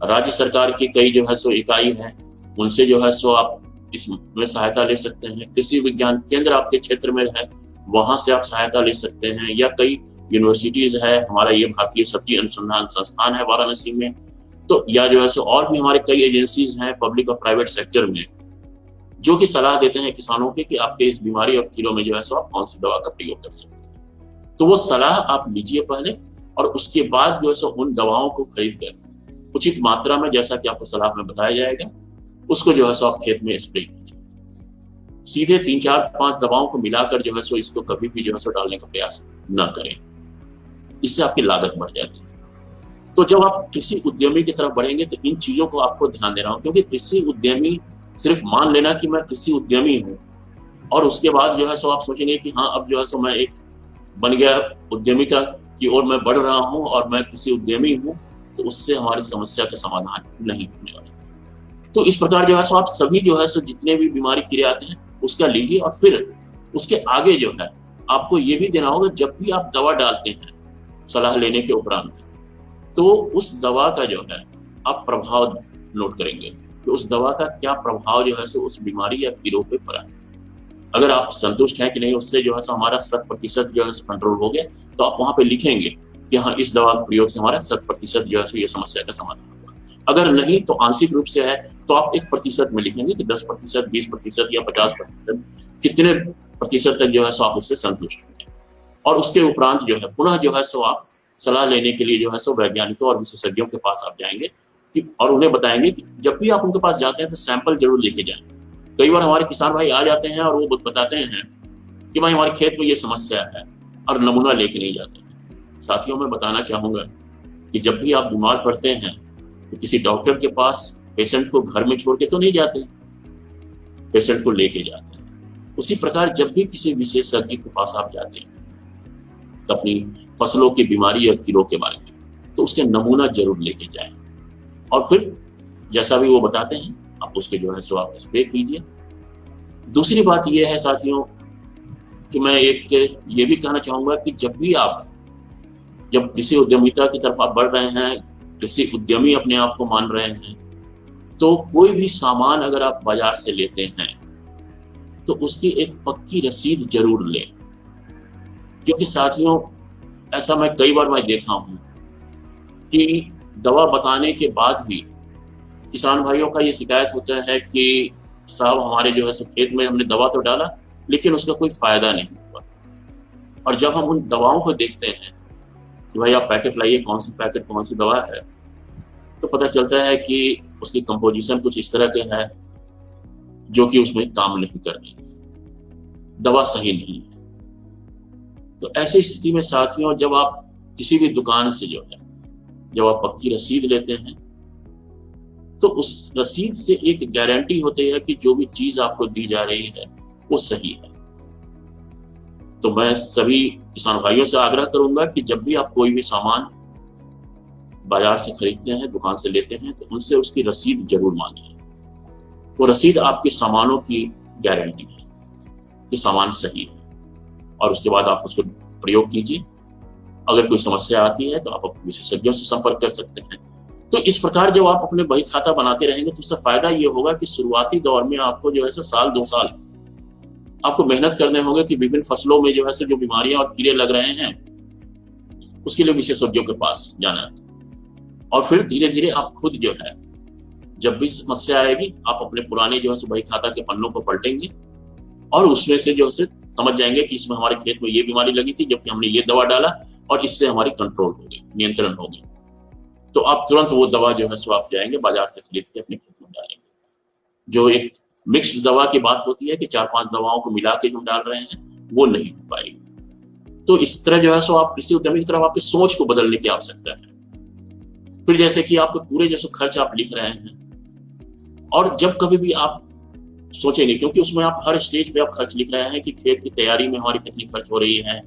राज्य सरकार की कई जो है सो इकाई है उनसे जो है सो आप इसमें सहायता ले सकते हैं, कृषि विज्ञान केंद्र आपके क्षेत्र में है वहां से आप सहायता ले सकते हैं, या कई यूनिवर्सिटीज है, हमारा ये भारतीय सब्जी अनुसंधान संस्थान है वाराणसी में, तो या जो है सो और भी हमारे कई एजेंसीज हैं पब्लिक और प्राइवेट सेक्टर में जो कि सलाह देते हैं किसानों के कि आपके इस बीमारी और कीड़ों में जो है सो आप कौन सी दवा का प्रयोग कर सकते हैं। तो वो सलाह आप लीजिए पहले, और उसके बाद जो है सो उन दवाओं को खरीद कर उचित मात्रा में, जैसा कि आपको सलाह में बताया जाएगा, उसको जो है सो आप खेत में स्प्रे कीजिए। सीधे 3, 4, 5 दवाओं को मिलाकर जो है सो इसको कभी भी जो है सो डालने का प्रयास न करें, इससे आपकी लागत बढ़ जाती है। तो जब आप कृषि उद्यमी की तरफ बढ़ेंगे तो इन चीजों को आपको ध्यान देना होगा, क्योंकि कृषि उद्यमी सिर्फ मान लेना कि मैं कृषि उद्यमी हूँ और उसके बाद जो है सो आप सोचेंगे कि हाँ अब जो है सो मैं एक बन गया उद्यमिता की ओर मैं बढ़ रहा हूँ और मैं कृषि उद्यमी हूँ, तो उससे हमारी समस्या का समाधान नहीं होने वाला। तो इस प्रकार जो है सो आप सभी जो है सो जितने भी बीमारी कीड़े आते हैं उसका लीजिए, और फिर उसके आगे जो है आपको ये भी देना होगा, जब भी आप दवा डालते हैं सलाह लेने के उपरांत, तो उस दवा का जो है आप प्रभाव नोट करेंगे कि उस दवा का क्या प्रभाव जो है सो उस बीमारी या कीड़ों पे पड़ा है। अगर आप संतुष्ट हैं कि नहीं उससे जो है सो हमारा 100% जो है कंट्रोल हो गया, तो आप वहां पे लिखेंगे कि हाँ इस दवा के प्रयोग से हमारा 100% जो है सो ये समस्या का समाधान हुआ। अगर नहीं तो आंशिक रूप से है तो आप 1% में लिखेंगे कि 10%, 20% या 50%, कितने प्रतिशत तक जो है सो आप उससे संतुष्ट होंगे। और उसके उपरांत जो है पुनः जो है सो आप सलाह लेने के लिए जो है सो वैज्ञानिकों और विशेषज्ञों के पास आप जाएंगे और उन्हें बताएंगे कि जब भी आप उनके पास जाते हैं तो सैंपल जरूर लेके जाएं। कई बार हमारे किसान भाई आ जाते हैं और वो बताते हैं कि भाई हमारे खेत में ये समस्या है और नमूना लेके नहीं जाते हैं। साथियों मैं बताना चाहूंगा कि जब भी आप बीमार पड़ते हैं तो किसी डॉक्टर के पास पेशेंट को घर में छोड़ के तो नहीं जाते, पेशेंट को लेके जाते हैं। उसी प्रकार जब भी किसी विशेषज्ञ के पास आप जाते हैं अपनी फसलों की बीमारी या कीड़ों के बारे में, तो उसके नमूना जरूर लेके जाएं और फिर जैसा भी वो बताते हैं आप उसके जो है सो आप स्प्रे कीजिए। दूसरी बात ये है साथियों कि मैं एक ये भी कहना चाहूंगा कि जब कृषि उद्यमिता की तरफ आप बढ़ रहे हैं, कृषि उद्यमी अपने आप को मान रहे हैं, तो कोई भी सामान अगर आप बाजार से लेते हैं तो उसकी एक पक्की रसीद जरूर लें। क्योंकि साथियों ऐसा मैं कई बार देखा हूं कि दवा बताने के बाद भी किसान भाइयों का ये शिकायत होता है कि साहब हमारे जो है सो खेत में हमने दवा तो डाला लेकिन उसका कोई फायदा नहीं हुआ। और जब हम उन दवाओं को देखते हैं कि भाई आप पैकेट लाइए, कौन सी पैकेट कौन सी दवा है, तो पता चलता है कि उसकी कंपोजिशन कुछ इस तरह के है जो कि उसमें काम नहीं कर रही, दवा सही नहीं है। तो ऐसी स्थिति में साथियों जब आप किसी भी दुकान से जब आप पक्की रसीद लेते हैं तो उस रसीद से एक गारंटी होती है कि जो भी चीज आपको दी जा रही है वो सही है। तो मैं सभी किसान भाइयों से आग्रह करूंगा कि जब भी आप कोई भी सामान बाजार से खरीदते हैं, दुकान से लेते हैं, तो उनसे उसकी रसीद जरूर मांगिए। वो रसीद आपके सामानों की गारंटी है कि सामान सही है, और उसके बाद आप उसको प्रयोग कीजिए। अगर कोई समस्या आती है तो आप विशेषज्ञों से संपर्क कर सकते हैं। तो इस प्रकार जब आप अपने बही खाता बनाते रहेंगे तो उससे फायदा ये होगा कि शुरुआती दौर में आपको जो है सो साल 2 साल आपको मेहनत करने होंगे कि विभिन्न फसलों में जो है सो जो बीमारियां और कीड़े लग रहे हैं उसके लिए विशेषज्ञों के पास जाना है। और फिर धीरे धीरे आप खुद जो है जब भी समस्या आएगी आप अपने पुराने जो है सो बही खाता के पन्नों को पलटेंगे और उसमें से जो है समझ जाएंगे कि इसमें हमारे खेत में ये बीमारी लगी थी जबकि हमने ये दवा डाला और इससे हमारी कंट्रोल हो गई, नियंत्रण हो गई। तो आप तुरंत वो दवा जो है सो आप जाएंगे बाजार से खरीद के अपने खेत में डालेंगे। जो एक मिक्स्ड दवा की बात होती है कि 4-5 दवाओं को मिला के हम डाल रहे हैं, वो नहीं हो पाएगी। तो इस तरह जो है सो आप कृषि उद्यमी की तरफ आपकी सोच को बदलने की आवश्यकता है। फिर जैसे कि आपके पूरे जैसे खर्च आप लिख रहे हैं, और जब कभी भी आप सोचेंगे, क्योंकि उसमें आप हर स्टेज पे आप खर्च लिख रहे हैं कि खेत की तैयारी में हमारी कितनी खर्च हो रही है,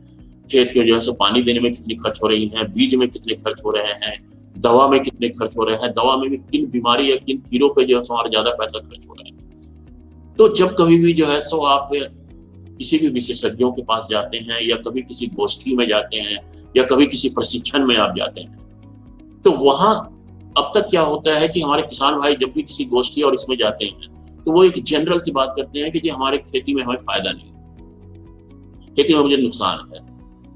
खेत के जो है सो पानी देने में कितनी खर्च हो रही है, बीज में कितने खर्च हो रहे हैं, दवा में कितने खर्च हो रहे हैं, दवा में भी किन बीमारी या किन कीड़ों पे जो है हमारा ज्यादा पैसा खर्च हो रहा है। तो जब कभी भी जो है सो आप किसी भी विशेषज्ञों के पास जाते हैं या कभी किसी गोष्ठी में जाते हैं या कभी किसी प्रशिक्षण में आप जाते हैं, तो वहां अब तक क्या होता है कि हमारे किसान भाई जब भी किसी गोष्ठी और इसमें जाते हैं तो वो एक जनरल सी बात करते हैं कि जी हमारे खेती में हमें फायदा नहीं, खेती में मुझे नुकसान है,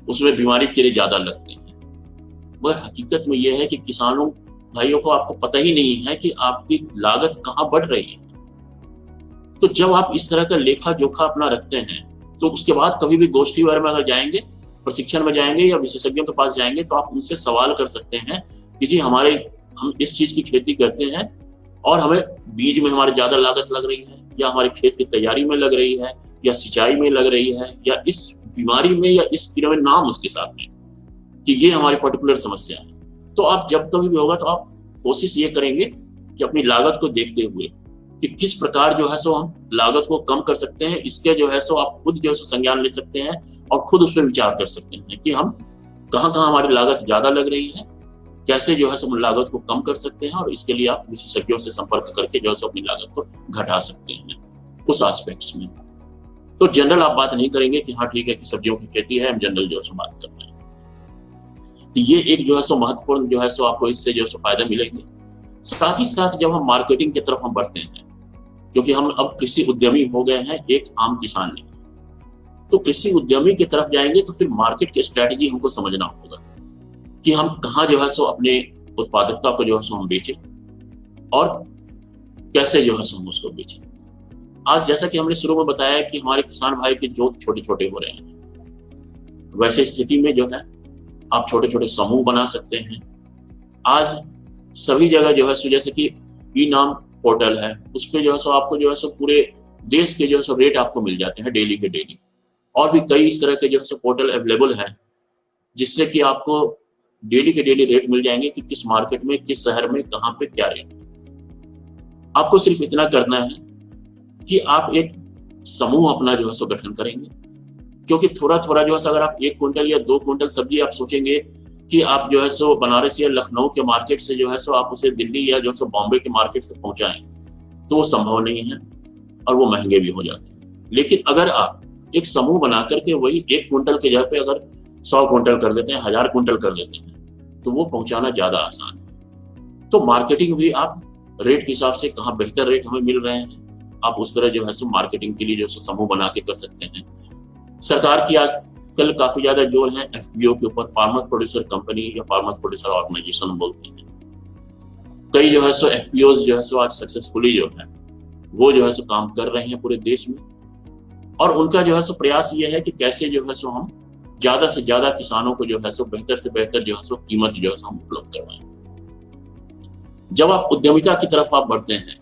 उसमें बीमारी कीड़े ज्यादा लगते हैं। मगर हकीकत में यह है कि किसानों भाइयों को आपको पता ही नहीं है कि आपकी लागत कहाँ बढ़ रही है। तो जब आप इस तरह का लेखा जोखा अपना रखते हैं तो उसके बाद कभी भी गोष्ठी वगैरह में अगर जाएंगे, प्रशिक्षण में जाएंगे या विशेषज्ञों के पास जाएंगे, तो आप उनसे सवाल कर सकते हैं कि जी हम इस चीज की खेती करते हैं और हमें बीज में हमारी ज्यादा लागत लग रही है, या हमारे खेत की तैयारी में लग रही है, या सिंचाई में लग रही है, या इस बीमारी में या इस कीड़े में नाम उसके साथ में कि ये हमारी पर्टिकुलर समस्या है। तो आप जब कभी भी होगा तो आप कोशिश ये करेंगे कि अपनी लागत को देखते हुए कि किस प्रकार जो है सो हम लागत को कम कर सकते हैं, इसके जो है सो आप खुद जो है सो संज्ञान ले सकते हैं और खुद उस पर विचार कर सकते हैं कि हम कहाँ कहाँ हमारी लागत ज्यादा लग रही है, कैसे जो है सो लागत को कम कर सकते हैं, और इसके लिए आप विशेषज्ञों से संपर्क करके जो है सो अपनी लागत को घटा सकते हैं उस एस्पेक्ट्स में। तो जनरल आप बात नहीं करेंगे कि हाँ ठीक है कि सब्जियों की खेती है, हम जनरल जो है सो बात कर रहे हैं। तो ये एक जो है सो महत्वपूर्ण जो है सो आपको इससे जो है सो फायदा मिलेंगे। साथ ही साथ जब हम मार्केटिंग की तरफ हम बढ़ते हैं, क्योंकि हम अब कृषि उद्यमी हो गए हैं, एक आम किसान नहीं, तो कृषि उद्यमी की तरफ जाएंगे तो फिर मार्केट की स्ट्रेटेजी हमको समझना होगा कि हम कहाँ जो है सो अपने उत्पादकता को जो है सो हम बेचें और कैसे जो है सो हम उसको बेचें। आज जैसा कि हमने शुरू में बताया कि हमारे किसान भाई के जोत छोटे छोटे हो रहे हैं, वैसे स्थिति में जो है आप छोटे छोटे समूह बना सकते हैं। आज सभी जगह जो है सो जैसे कि ई नाम पोर्टल है, उस पे जो है सो आपको जो है सो पूरे देश के जो है सो रेट आपको मिल जाते हैं डेली के डेली, और भी कई इस तरह के जो है सो पोर्टल अवेलेबल है जिससे कि आपको डेली के डेली रेट मिल जाएंगे कि किस मार्केट में, किस शहर में, कहाँ पे क्या रेट। आपको सिर्फ इतना करना है कि आप एक समूह अपना जो है सो गठन करेंगे, क्योंकि थोड़ा थोड़ा जो है सो अगर आप 1 क्विंटल या 2 क्विंटल सब्जी आप सोचेंगे कि आप जो है सो बनारस या लखनऊ के मार्केट से जो है सो आप उसे दिल्ली या जो है सो बॉम्बे के मार्केट से पहुंचाएं, तो वो संभव नहीं है और वो महंगे भी हो जाते हैं। लेकिन अगर आप एक समूह बना करके वही 1 क्विंटल के जगह पे अगर 100 क्विंटल कर देते हैं, 1000 क्विंटल कर देते हैं, तो वो पहुंचाना ज्यादा आसान है। तो मार्केटिंग भी आप रेट के हिसाब से कहाँ बेहतर रेट हमें मिल रहे हैं, आप उस तरह जो है सो मार्केटिंग के लिए जो है समूह बना के कर सकते हैं। सरकार की आजकल काफी ज्यादा जोर है एफपीओ के ऊपर, फार्मर प्रोड्यूसर कंपनी या फार्मर प्रोड्यूसर ऑर्गेनाइजेशन बोलते हैं। कई जो है सो एफपीओ जो है सो आज सक्सेसफुली जो है वो जो है सो काम कर रहे हैं पूरे देश में, और उनका जो है सो प्रयास ये है कि कैसे जो है सो हम ज्यादा से ज्यादा किसानों को जो है सो बेहतर से बेहतर जो है सो कीमत जो है सो हम उपलब्ध करवाएं। जब आप उद्यमिता की तरफ आप बढ़ते हैं,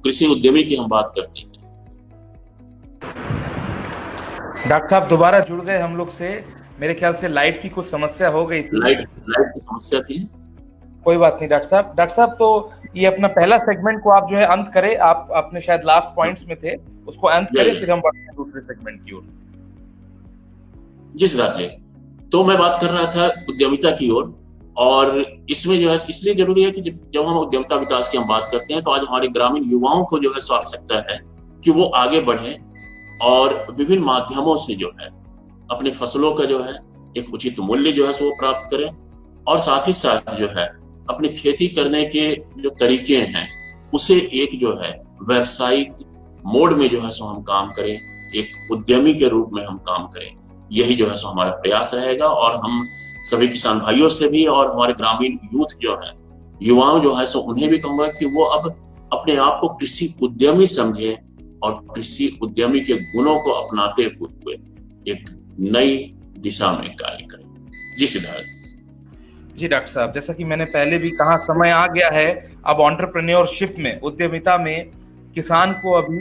कृषि उद्यमी की हम बात करते हैं। डॉक्टर साहब दोबारा जुड़ गए हम लोग से, मेरे ख्याल से लाइट की कुछ समस्या हो गई थी। लाइट की समस्या थी, कोई बात नहीं डॉक्टर साहब तो ये अपना पहला सेगमेंट को आप जो है अंत करें, आप अपने शायद लास्ट पॉइंट्स में थे, उसको अंत करें, फिर हम बढ़ते हैं दूसरे सेगमेंट की ओर। जी सिद्धार्थ, तो मैं बात कर रहा था उद्यमिता की ओर, और इसमें जो है इसलिए जरूरी है कि जब हम उद्यमिता विकास की हम बात करते हैं तो आज हमारे ग्रामीण युवाओं को जो है सो आवश्यकता है कि वो आगे बढ़ें और विभिन्न माध्यमों से जो है अपनी फसलों का जो है एक उचित मूल्य जो है सो प्राप्त करें, और साथ ही साथ जो है अपनी खेती करने के जो तरीके हैं उसे एक जो है व्यावसायिक मोड में जो है सो हम काम करें, एक उद्यमी के रूप में हम काम करें। यही जो है सो हमारा प्रयास रहेगा, और हम सभी किसान भाइयों से भी और हमारे ग्रामीण यूथ जो है, युवाओं जो है सो उन्हें भी कहूंगा कि वो अब अपने आप को कृषि उद्यमी समझे और कृषि उद्यमी के गुणों को अपनाते हुए एक नई दिशा में कार्य करें। जी सिद्धार्थ। जी डॉक्टर साहब, जैसा कि मैंने पहले भी कहा, समय आ गया है अब एंटरप्रेन्योरशिप में, उद्यमिता में किसान को अभी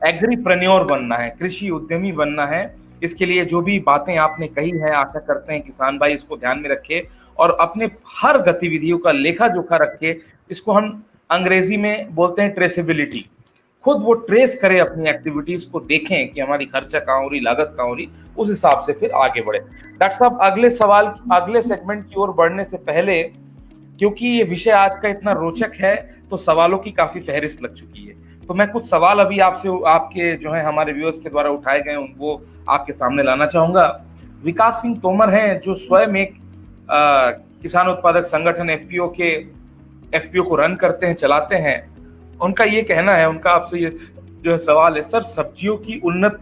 एग्रीप्रेन्योर बनना है, कृषि उद्यमी बनना है। इसके लिए जो भी बातें आपने कही है, आशा करते हैं किसान भाई इसको ध्यान में रखे और अपने हर गतिविधियों का लेखा जोखा रखे। इसको हम अंग्रेजी में बोलते हैं ट्रेसेबिलिटी, खुद वो ट्रेस करे अपनी एक्टिविटीज को, देखें कि हमारी खर्चा कहाँ हो रही, लागत कहाँ हो रही, उस हिसाब से फिर आगे बढ़े। डॉक्टर साहब अगले सेगमेंट की ओर बढ़ने से पहले, क्योंकि ये विषय आज का इतना रोचक है तो सवालों की काफी फहरिस्त लग चुकी है, तो मैं कुछ सवाल अभी आपसे, आपके जो है हमारे व्यूअर्स के द्वारा उठाए गए उनको आपके सामने लाना चाहूंगा। विकास सिंह तोमर हैं जो स्वयं एक किसान उत्पादक संगठन एफपीओ को रन करते हैं, चलाते हैं। उनका ये कहना है, उनका आपसे ये जो है सवाल है, सर सब्जियों की उन्नत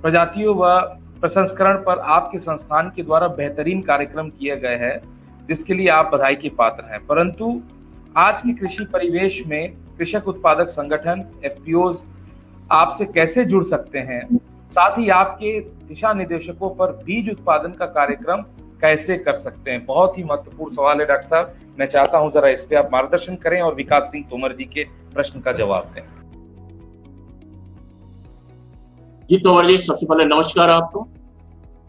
प्रजातियों व प्रसंस्करण पर आपके संस्थान के द्वारा बेहतरीन कार्यक्रम किए गए हैं जिसके लिए आप बधाई के पात्र हैं, परंतु आज के कृषि परिवेश में कृषक उत्पादक संगठन एफपीओज आपसे कैसे जुड़ सकते हैं, साथ ही आपके दिशा निर्देशकों पर बीज उत्पादन का कार्यक्रम कैसे कर सकते हैं। बहुत ही महत्वपूर्ण सवाल है डॉक्टर साहब, मैं चाहता हूं जरा इस पे आप मार्गदर्शन करें और विकास सिंह तोमर जी के प्रश्न का जवाब दें। जी तोमर जी, सबसे पहले नमस्कार आपको।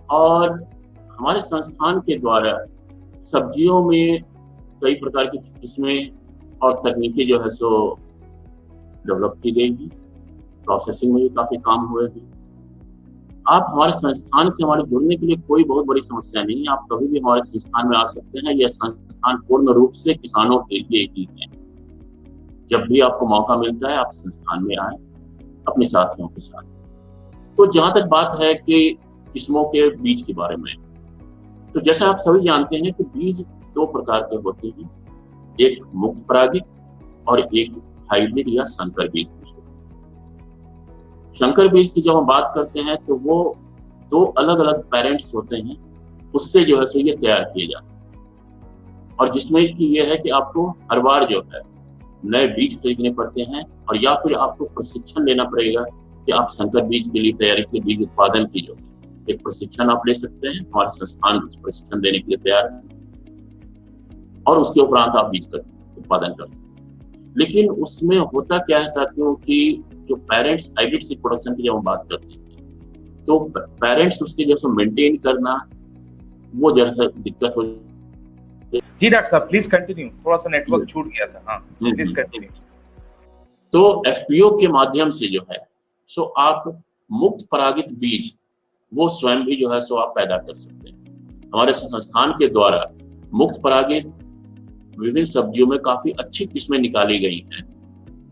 और हमारे संस्थान के द्वारा सब्जियों में कई प्रकार की किस्में और तकनीकें जो है सो डेवलप की गई हैं, प्रोसेसिंग में भी काफ़ी काम हुए हैं। आप हमारे संस्थान से हमारे जुड़ने के लिए कोई बहुत बड़ी समस्या नहीं है, आप कभी भी हमारे संस्थान में आ सकते हैं। यह संस्थान पूर्ण रूप से किसानों के लिए ही है। जब भी आपको मौका मिलता है आप संस्थान में आएँ, अपने साथियों के साथ। तो जहाँ तक बात है कि किस्मों के बीज के बारे में, तो जैसा आप सभी जानते हैं कि बीज 2 प्रकार के होते हैं, एक मुक्त परागित और एक हाइब्रिड या संकर बीज। संकर बीज की जब हम बात करते हैं तो वो 2 अलग-अलग पेरेंट्स होते हैं, उससे जो है सो ये तैयार किए जाते हैं। और जिसमें कि ये है कि आपको हर बार जो है नए बीज खरीदने पड़ते हैं और या फिर आपको प्रशिक्षण लेना पड़ेगा कि आप संकर बीज के लिए तैयारी के बीज उत्पादन की जो एक प्रशिक्षण आप ले सकते हैं। हमारे संस्थान प्रशिक्षण देने के लिए तैयार है और उसके उपरांत आप बीज का उत्पादन कर सकते हैं। लेकिन उसमें होता क्या है साथियों कि जो पेरेंट्स हाइब्रिड सीड प्रोडक्शन की जब हम बात करते हैं तो पेरेंट्स उसके जो मेंटेन करना वो जरा दिक्कत हो। जी डॉक्टर साहब प्लीज कंटिन्यू, थोड़ा सा नेटवर्क छूट गया था। हाँ प्लीज कंटिन्यू। तो एफपीओ के माध्यम से जो है सो आप मुक्त परागित बीज वो स्वयं भी जो है सो आप पैदा कर सकते हैं। हमारे संस्थान के द्वारा मुक्त परागित विभिन्न सब्जियों में काफी अच्छी किस्में निकाली गई हैं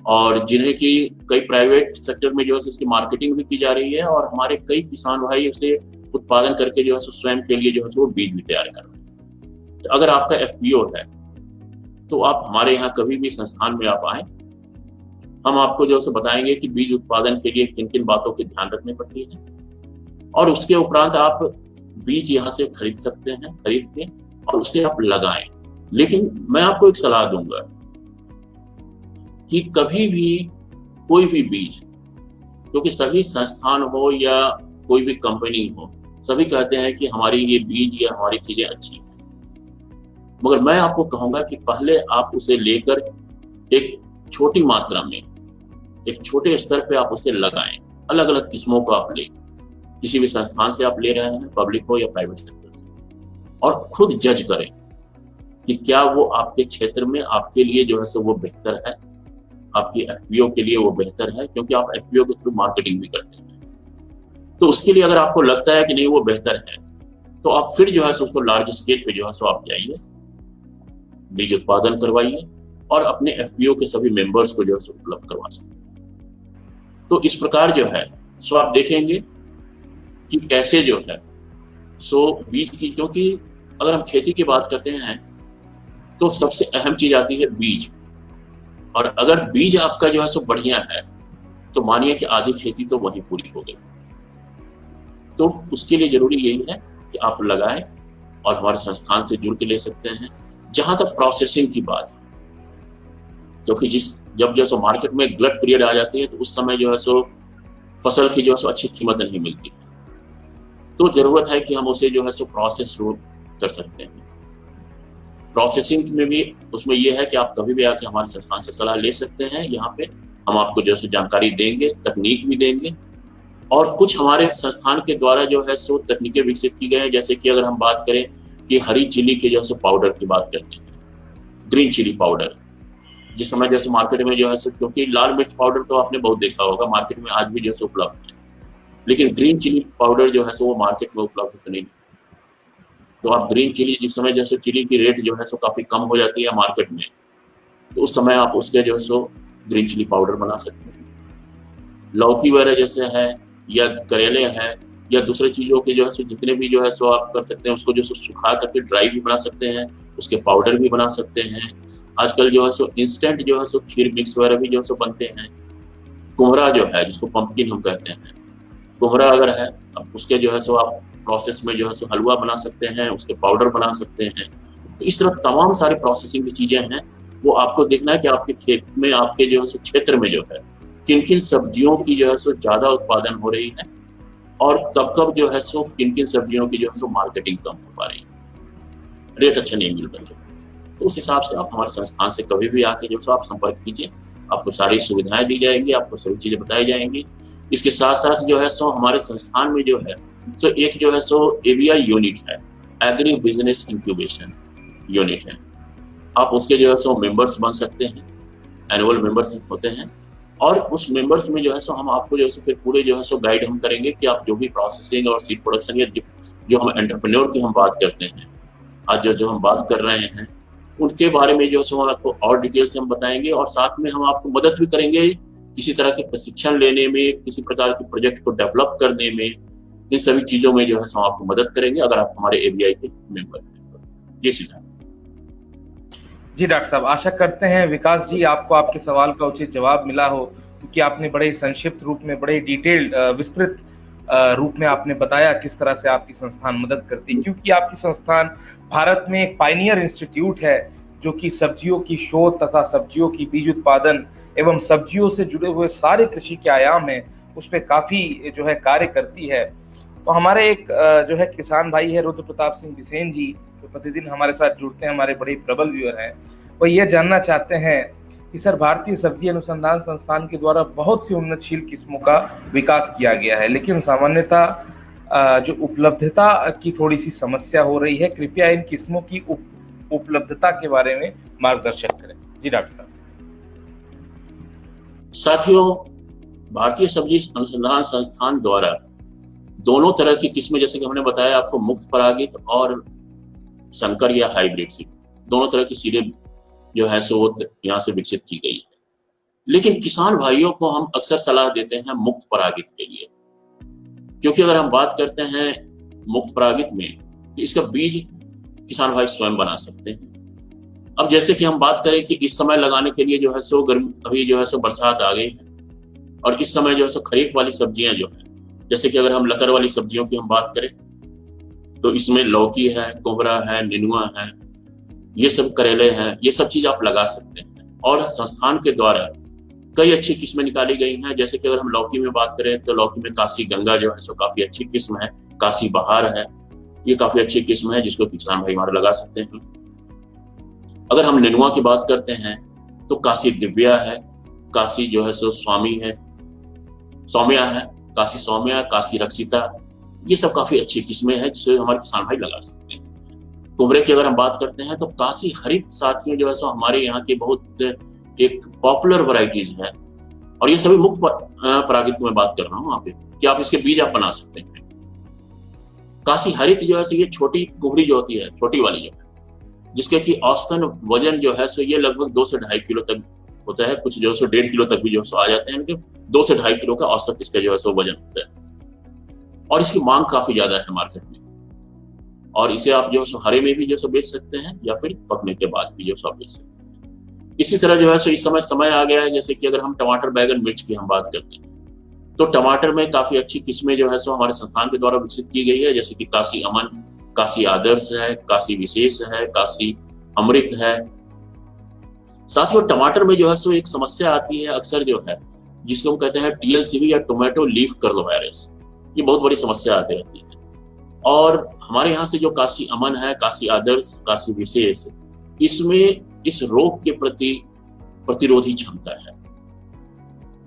और जिन्हें की कई प्राइवेट सेक्टर में जो है इसकी मार्केटिंग भी की जा रही है और हमारे कई किसान भाई उसे उत्पादन करके जो है स्वयं के लिए जो है वो बीज भी तैयार कर रहे हैं। तो अगर आपका एफपीओ है तो आप हमारे यहाँ कभी भी संस्थान में आप आए, हम आपको जो है बताएंगे कि बीज उत्पादन के लिए किन किन बातों की ध्यान रखनी पड़ती है और उसके उपरांत आप बीज यहाँ से खरीद सकते हैं, खरीद के और उसे आप लगाएं। लेकिन मैं आपको एक सलाह दूंगा कि कभी भी कोई भी बीज, क्योंकि सभी संस्थान हो या कोई भी कंपनी हो, सभी कहते हैं कि हमारी ये बीज या हमारी चीजें अच्छी हैं, मगर मैं आपको कहूंगा कि पहले आप उसे लेकर एक छोटी मात्रा में, एक छोटे स्तर पे आप उसे लगाएं। अलग अलग किस्मों को आप लें, किसी भी संस्थान से आप ले रहे हैं, पब्लिक हो या प्राइवेट सेक्टर से, और खुद जज करें कि क्या वो आपके क्षेत्र में आपके लिए जो है सो वो बेहतर है, आपकी एफपीओ के लिए वो बेहतर है, क्योंकि आप एफपीओ के थ्रू मार्केटिंग भी करते हैं। तो उसके लिए अगर आपको लगता है कि नहीं वो बेहतर है तो आप फिर जो है सो उसको लार्ज स्केल पे जो है सो आप जाइए, बीज उत्पादन करवाइए और अपने एफपीओ के सभी मेंबर्स को जो है उपलब्ध करवा सकते हैं। तो इस प्रकार जो है सो आप देखेंगे कि कैसे जो है सो बीज की, क्योंकि अगर हम खेती की बात करते हैं तो सबसे अहम चीज आती है बीज, और अगर बीज आपका जो है सो बढ़िया है तो मानिए कि आधी खेती तो वहीं पूरी हो गई। तो उसके लिए जरूरी यही है कि आप लगाएं और हमारे संस्थान से जुड़ के ले सकते हैं। जहां तक प्रोसेसिंग की बात है, क्योंकि जब जो सो मार्केट में ग्लट पीरियड आ जाती है तो उस समय जो है सो फसल की जो है सो अच्छी कीमत नहीं मिलती, तो जरूरत है कि हम उसे जो है सो प्रोसेस कर सकते हैं। प्रोसेसिंग में भी उसमें यह है कि आप कभी भी आके हमारे संस्थान से सलाह ले सकते हैं। यहाँ पे हम आपको जो है जानकारी देंगे, तकनीक भी देंगे, और कुछ हमारे संस्थान के द्वारा जो है सो तकनीकें विकसित की गई हैं। जैसे कि अगर हम बात करें कि हरी चिली के जो है पाउडर की बात करते हैं, ग्रीन चिली पाउडर, जिस समय जैसे मार्केट में जो है क्योंकि लाल मिर्च पाउडर तो आपने बहुत देखा होगा मार्केट में आज भी जो है उपलब्ध है, लेकिन ग्रीन चिली पाउडर जो है वो मार्केट में उपलब्ध नहीं है। तो आप ग्रीन चिली जिस समय जैसे चिली की रेट जो है सो काफी कम हो जाती है मार्केट में, तो उस समय आप उसके जो है सो ग्रीन चिली पाउडर बना सकते हैं। लौकी वगैरह जैसे है या करेले हैं या दूसरे चीजों के जो है सो जितने भी जो है सो आप कर सकते हैं, उसको जो सुखा करके ड्राई भी बना सकते हैं, उसके पाउडर भी बना सकते हैं। आजकल जो है सो इंस्टेंट जो है सो खीर मिक्स वगैरह भी जो है सो बनते हैं। कोहरा जो है जिसको पंपकिन हम कहते हैं, कोहरा अगर है अब उसके जो है सो आप प्रोसेस में जो है सो हलवा बना सकते हैं, उसके पाउडर बना सकते हैं। तो इस तरह तमाम सारी प्रोसेसिंग की चीजें हैं, वो आपको देखना है कि आपके खेत में, आपके जो है सो क्षेत्र में जो है किन किन सब्जियों की जो है सो ज्यादा उत्पादन हो रही है और कब कब जो है सो किन किन सब्जियों की जो है सो मार्केटिंग कम हो पा रही है, रेट अच्छा नहीं मिल रहा है। तो उस हिसाब से आप हमारे संस्थान से कभी भी आके जो सो आप संपर्क कीजिए, आपको सारी सुविधाएं दी जाएंगी, आपको सभी चीजें बताई जाएंगी। इसके साथ साथ जो है सो हमारे संस्थान में जो है तो एक जो है सो एबीआई यूनिट है, एग्री बिजनेस इंक्यूबेशन, यूनिट है। आप उसके जो है सो मेंबर्स बन सकते हैं, एनुअल मेंबरशिप होते हैं, और उस मेंबर्स में जो है सो हम आपको जो है सो फिर पूरे जो है सो गाइड हम करेंगे कि आप जो भी प्रोसेसिंग और सीड प्रोडक्शन या जो हम एंटरप्रेन्योर की हम बात करते हैं, आज जो हम बात कर रहे हैं, उनके बारे में जो है सो हम आपको और डिटेल से हम बताएंगे, और साथ में हम आपको मदद भी करेंगे किसी तरह के प्रशिक्षण लेने में, किसी प्रकार के प्रोजेक्ट को डेवलप करने में, इन सभी चीजों में जो है सो हम आपको मदद करेंगे अगर आप हमारे एबीआई के मेंबर हैं। जी सिद्धार्थ। जी डॉक्टर साहब, आशा करते हैं विकास जी आपको आपके सवाल का उचित जवाब मिला हो, क्योंकि आपने बड़े संक्षिप्त रूप में, बड़े डिटेल्ड विस्तृत रूप में आपने बताया किस तरह से आपकी संस्थान मदद करती है, क्योंकि आपकी संस्थान भारत में एक पायनियर इंस्टीट्यूट है जो कि सब्जियों की शोध तथा सब्जियों की बीज उत्पादन एवं सब्जियों से जुड़े हुए सारे कृषि के आयाम हैं उस पर काफी जो है कार्य करती है। तो हमारे एक जो है किसान भाई है रुद्र प्रताप सिंह बिसेन जी, जो प्रतिदिन हमारे साथ जुड़ते हैं, हमारे बड़े प्रबल व्यूअर हैं, वो ये जानना चाहते हैं कि सर भारतीय सब्जी अनुसंधान संस्थान के द्वारा बहुत सी उन्नतशील किस्मों का विकास किया गया है, लेकिन सामान्यतः जो उपलब्धता की थोड़ी सी समस्या हो रही है, कृपया इन किस्मों की उपलब्धता के बारे में मार्गदर्शन करें। जी डॉक्टर साहब। साथियों, भारतीय सब्जी अनुसंधान संस्थान द्वारा दोनों तरह की किस्में, जैसे कि हमने बताया आपको, मुक्त परागित और संकर या हाइब्रिड सीड, दोनों तरह की सीडें जो है सो यहाँ से विकसित की गई है। लेकिन किसान भाइयों को हम अक्सर सलाह देते हैं मुक्त परागित के लिए, क्योंकि अगर हम बात करते हैं मुक्त परागित में तो इसका बीज किसान भाई स्वयं बना सकते हैं। अब जैसे कि हम बात करें कि इस समय लगाने के लिए जो है सो अभी जो है सो बरसात आ गई है, और इस समय जो है सो खरीफ वाली सब्जियां जो है, जैसे कि अगर हम लतर वाली सब्जियों की हम बात करें तो इसमें लौकी है, कोहरा है, नेनुआ है, ये सब करेले हैं, ये सब चीज आप लगा सकते हैं। और संस्थान के द्वारा कई अच्छी किस्में निकाली गई हैं। जैसे कि अगर हम लौकी में बात करें तो लौकी में काशी गंगा जो है सो काफी अच्छी किस्म है, काशी बहार है, ये काफी अच्छी किस्म है जिसको किसान भाई हमारे लगा सकते हैं। अगर हम नेनुआ की बात करते हैं तो काशी दिव्या है, काशी जो है सो स्वामी है, सौम्या है, काशी सौम्या, काशी रक्षिता, ये सब काफी अच्छी किस्में हैं जिसे हमारे किसान भाई लगा सकते हैं। कोहरे की अगर हम बात करते हैं तो काशी हरित साथियों जो है सो हमारे यहाँ के बहुत एक पॉपुलर वैरायटीज है, और ये सभी मुक्त परागित की मैं बात कर रहा हूँ वहाँ पे कि आप इसके बीज आप बना सकते हैं। काशी हरित जो है सो ये छोटी कुहरी जो होती है, छोटी वाली जो है, जिसके कि औसतन वजन जो है सो ये लगभग 2 से 2.5 किलो तक होता है, कुछ जो है सो 1.5 किलो तक भी जो है सो आ जाते हैं, यानी कि 2 से 2.5 किलो का औसत इसका जो है सो वजन होता है, और इसकी मांग काफी ज्यादा है मार्केट में। और इसे आप जो है सो हरे में भी जो सो बेच सकते हैं या फिर पकने के बाद भी जो सो बेच सकते हैं। इसी तरह जो है सो इस समय आ गया है, जैसे कि अगर हम टमाटर, बैगन, मिर्च की हम बात करते हैं तो टमाटर में काफी अच्छी किस्में जो है सो हमारे संस्थान के द्वारा विकसित की गई है, जैसे कि काशी अमन, काशी आदर्श है, काशी विशेष है, काशी अमृत है। साथियों, टमाटर में जो है सो एक समस्या आती है अक्सर जो है, जिसको हम कहते हैं टीएलसीवी या टोमेटो लीफ कर्ल वायरस, ये बहुत बड़ी समस्या आती रहती है। और हमारे यहाँ से जो काशी अमन है, काशी आदर्श, काशी विशेष, इसमें इस रोग के प्रति प्रतिरोधी क्षमता है।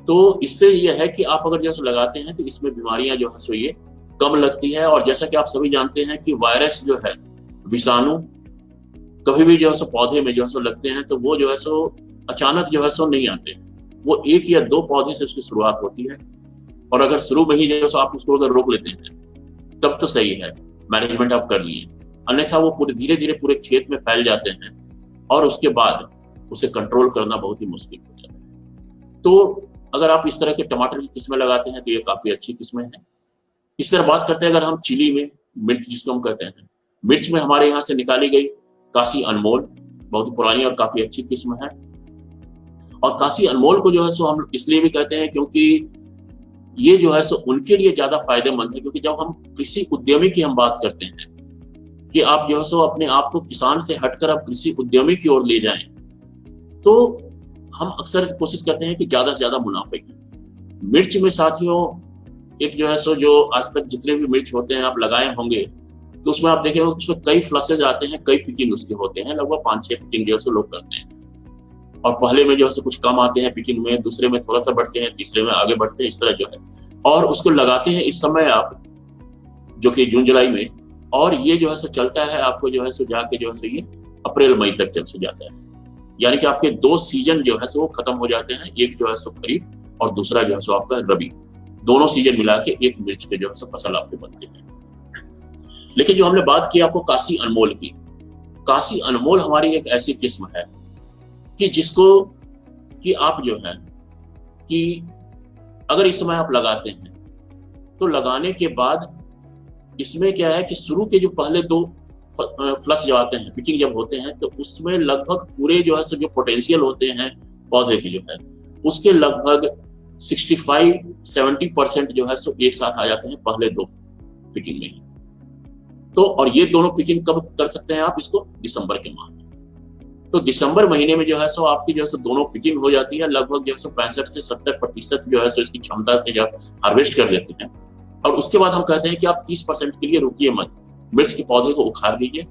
तो इससे यह है कि आप अगर जो लगाते हैं तो इसमें बीमारियां जो है सो ये कम लगती है। और जैसा कि आप सभी जानते हैं कि वायरस जो है, विषाणु कभी भी जो है सो पौधे में जो है सो लगते हैं तो वो जो है सो अचानक जो है सो नहीं आते, वो 1 या 2 पौधे से उसकी शुरुआत होती है, और अगर शुरू में ही जो है सो आप उसको अगर रोक लेते हैं तब तो सही है, मैनेजमेंट आप कर लिए, अन्यथा वो पूरे धीरे धीरे पूरे खेत में फैल जाते हैं और उसके बाद उसे कंट्रोल करना बहुत ही मुश्किल हो जाता है। तो अगर आप इस तरह के टमाटर की किस्में लगाते हैं तो ये काफी अच्छी किस्में हैं। इस तरह बात करते हैं अगर हम चिली में, मिर्च जिसको हम कहते हैं, मिर्च में हमारे यहाँ से निकाली गई काशी अनमोल बहुत पुरानी और काफी अच्छी किस्म है। और काशी अनमोल को जो है सो हम इसलिए भी कहते हैं क्योंकि ये जो है सो उनके लिए ज्यादा फायदेमंद है, क्योंकि जब हम कृषि उद्यमी की हम बात करते हैं कि आप जो है सो अपने आप को किसान से हटकर आप कृषि उद्यमी की ओर ले जाएं, तो हम अक्सर कोशिश करते हैं कि ज्यादा से ज्यादा मुनाफे की। मिर्च में साथियों एक जो है सो जो आज तक जितने भी मिर्च होते हैं आप लगाए होंगे तो उसमें आप देखेंगे उसमें कई फ्लसेज आते हैं, कई पिकिंग उसके होते हैं, लगभग 5-6 पिकिंग जो है सो लोग करते हैं। और पहले में जो है सो कुछ कम आते हैं पिकिंग में, दूसरे में थोड़ा सा बढ़ते हैं, तीसरे में आगे बढ़ते हैं, इस तरह जो है। और उसको लगाते हैं इस समय आप, जो कि जून जुलाई में, और ये जो है सो चलता है आपको जो है सो जाके जो है सो ये अप्रैल मई तक चल जाता है। यानी कि आपके 2 सीजन जो है सो वो खत्म हो जाते हैं, एक जो है सो खरीफ और दूसरा जो है सो आपका रबी। दोनों सीजन मिला के एक मिर्च के जो है सो फसल आपके बनते हैं। लेकिन जो हमने बात की आपको काशी अनमोल की, काशी अनमोल हमारी एक ऐसी किस्म है कि जिसको कि आप जो है कि अगर इस समय आप लगाते हैं तो लगाने के बाद इसमें क्या है कि शुरू के जो पहले 2 फ्लश जो आते हैं, पिकिंग जब होते हैं, तो उसमें लगभग पूरे जो है सो जो पोटेंशियल होते हैं पौधे की जो है उसके लगभग 65-70% जो है सो एक साथ आ जाते हैं पहले 2 पिकिंग में ही। तो और ये दोनों पिकिंग कब कर सकते हैं आप इसको? दिसंबर के माह में। तो दिसंबर महीने में जो है सो आपकी जो है सो दोनों पिकिंग हो जाती है, लगभग जो है सो 65 से 70% जो है सो इसकी क्षमता से जब हार्वेस्ट कर देते हैं। और उसके बाद हम कहते हैं कि आप 30% के लिए रुकिए मत, मिर्च के पौधे को उखाड़ दीजिए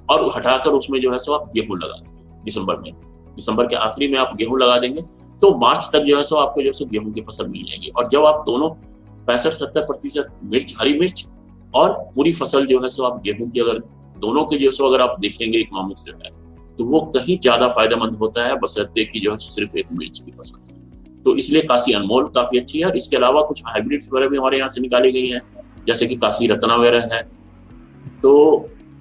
और हटाकर उसमें जो है सो आप गेहूं लगा दीजिए। दिसंबर के आखिरी में आप गेहूं लगा देंगे तो मार्च तक जो है सो आपको जो है सो गेहूं की फसल मिल जाएगी। और जब आप दोनों 65-70% मिर्च, हरी मिर्च और पूरी फसल जो है सो आप गेहूं की अगर दोनों के जो है सो अगर आप देखेंगे इकोनॉमिक्स जो है तो वो कहीं ज्यादा फायदेमंद होता है बशर्ते कि जो है सिर्फ एक मिर्च की फसल से। तो इसलिए काशी अनमोल काफी अच्छी है। और इसके अलावा कुछ हाइब्रिड्स वगैरह भी हमारे यहाँ से निकाली गई हैं, जैसे कि काशी रत्ना वगैरह है। तो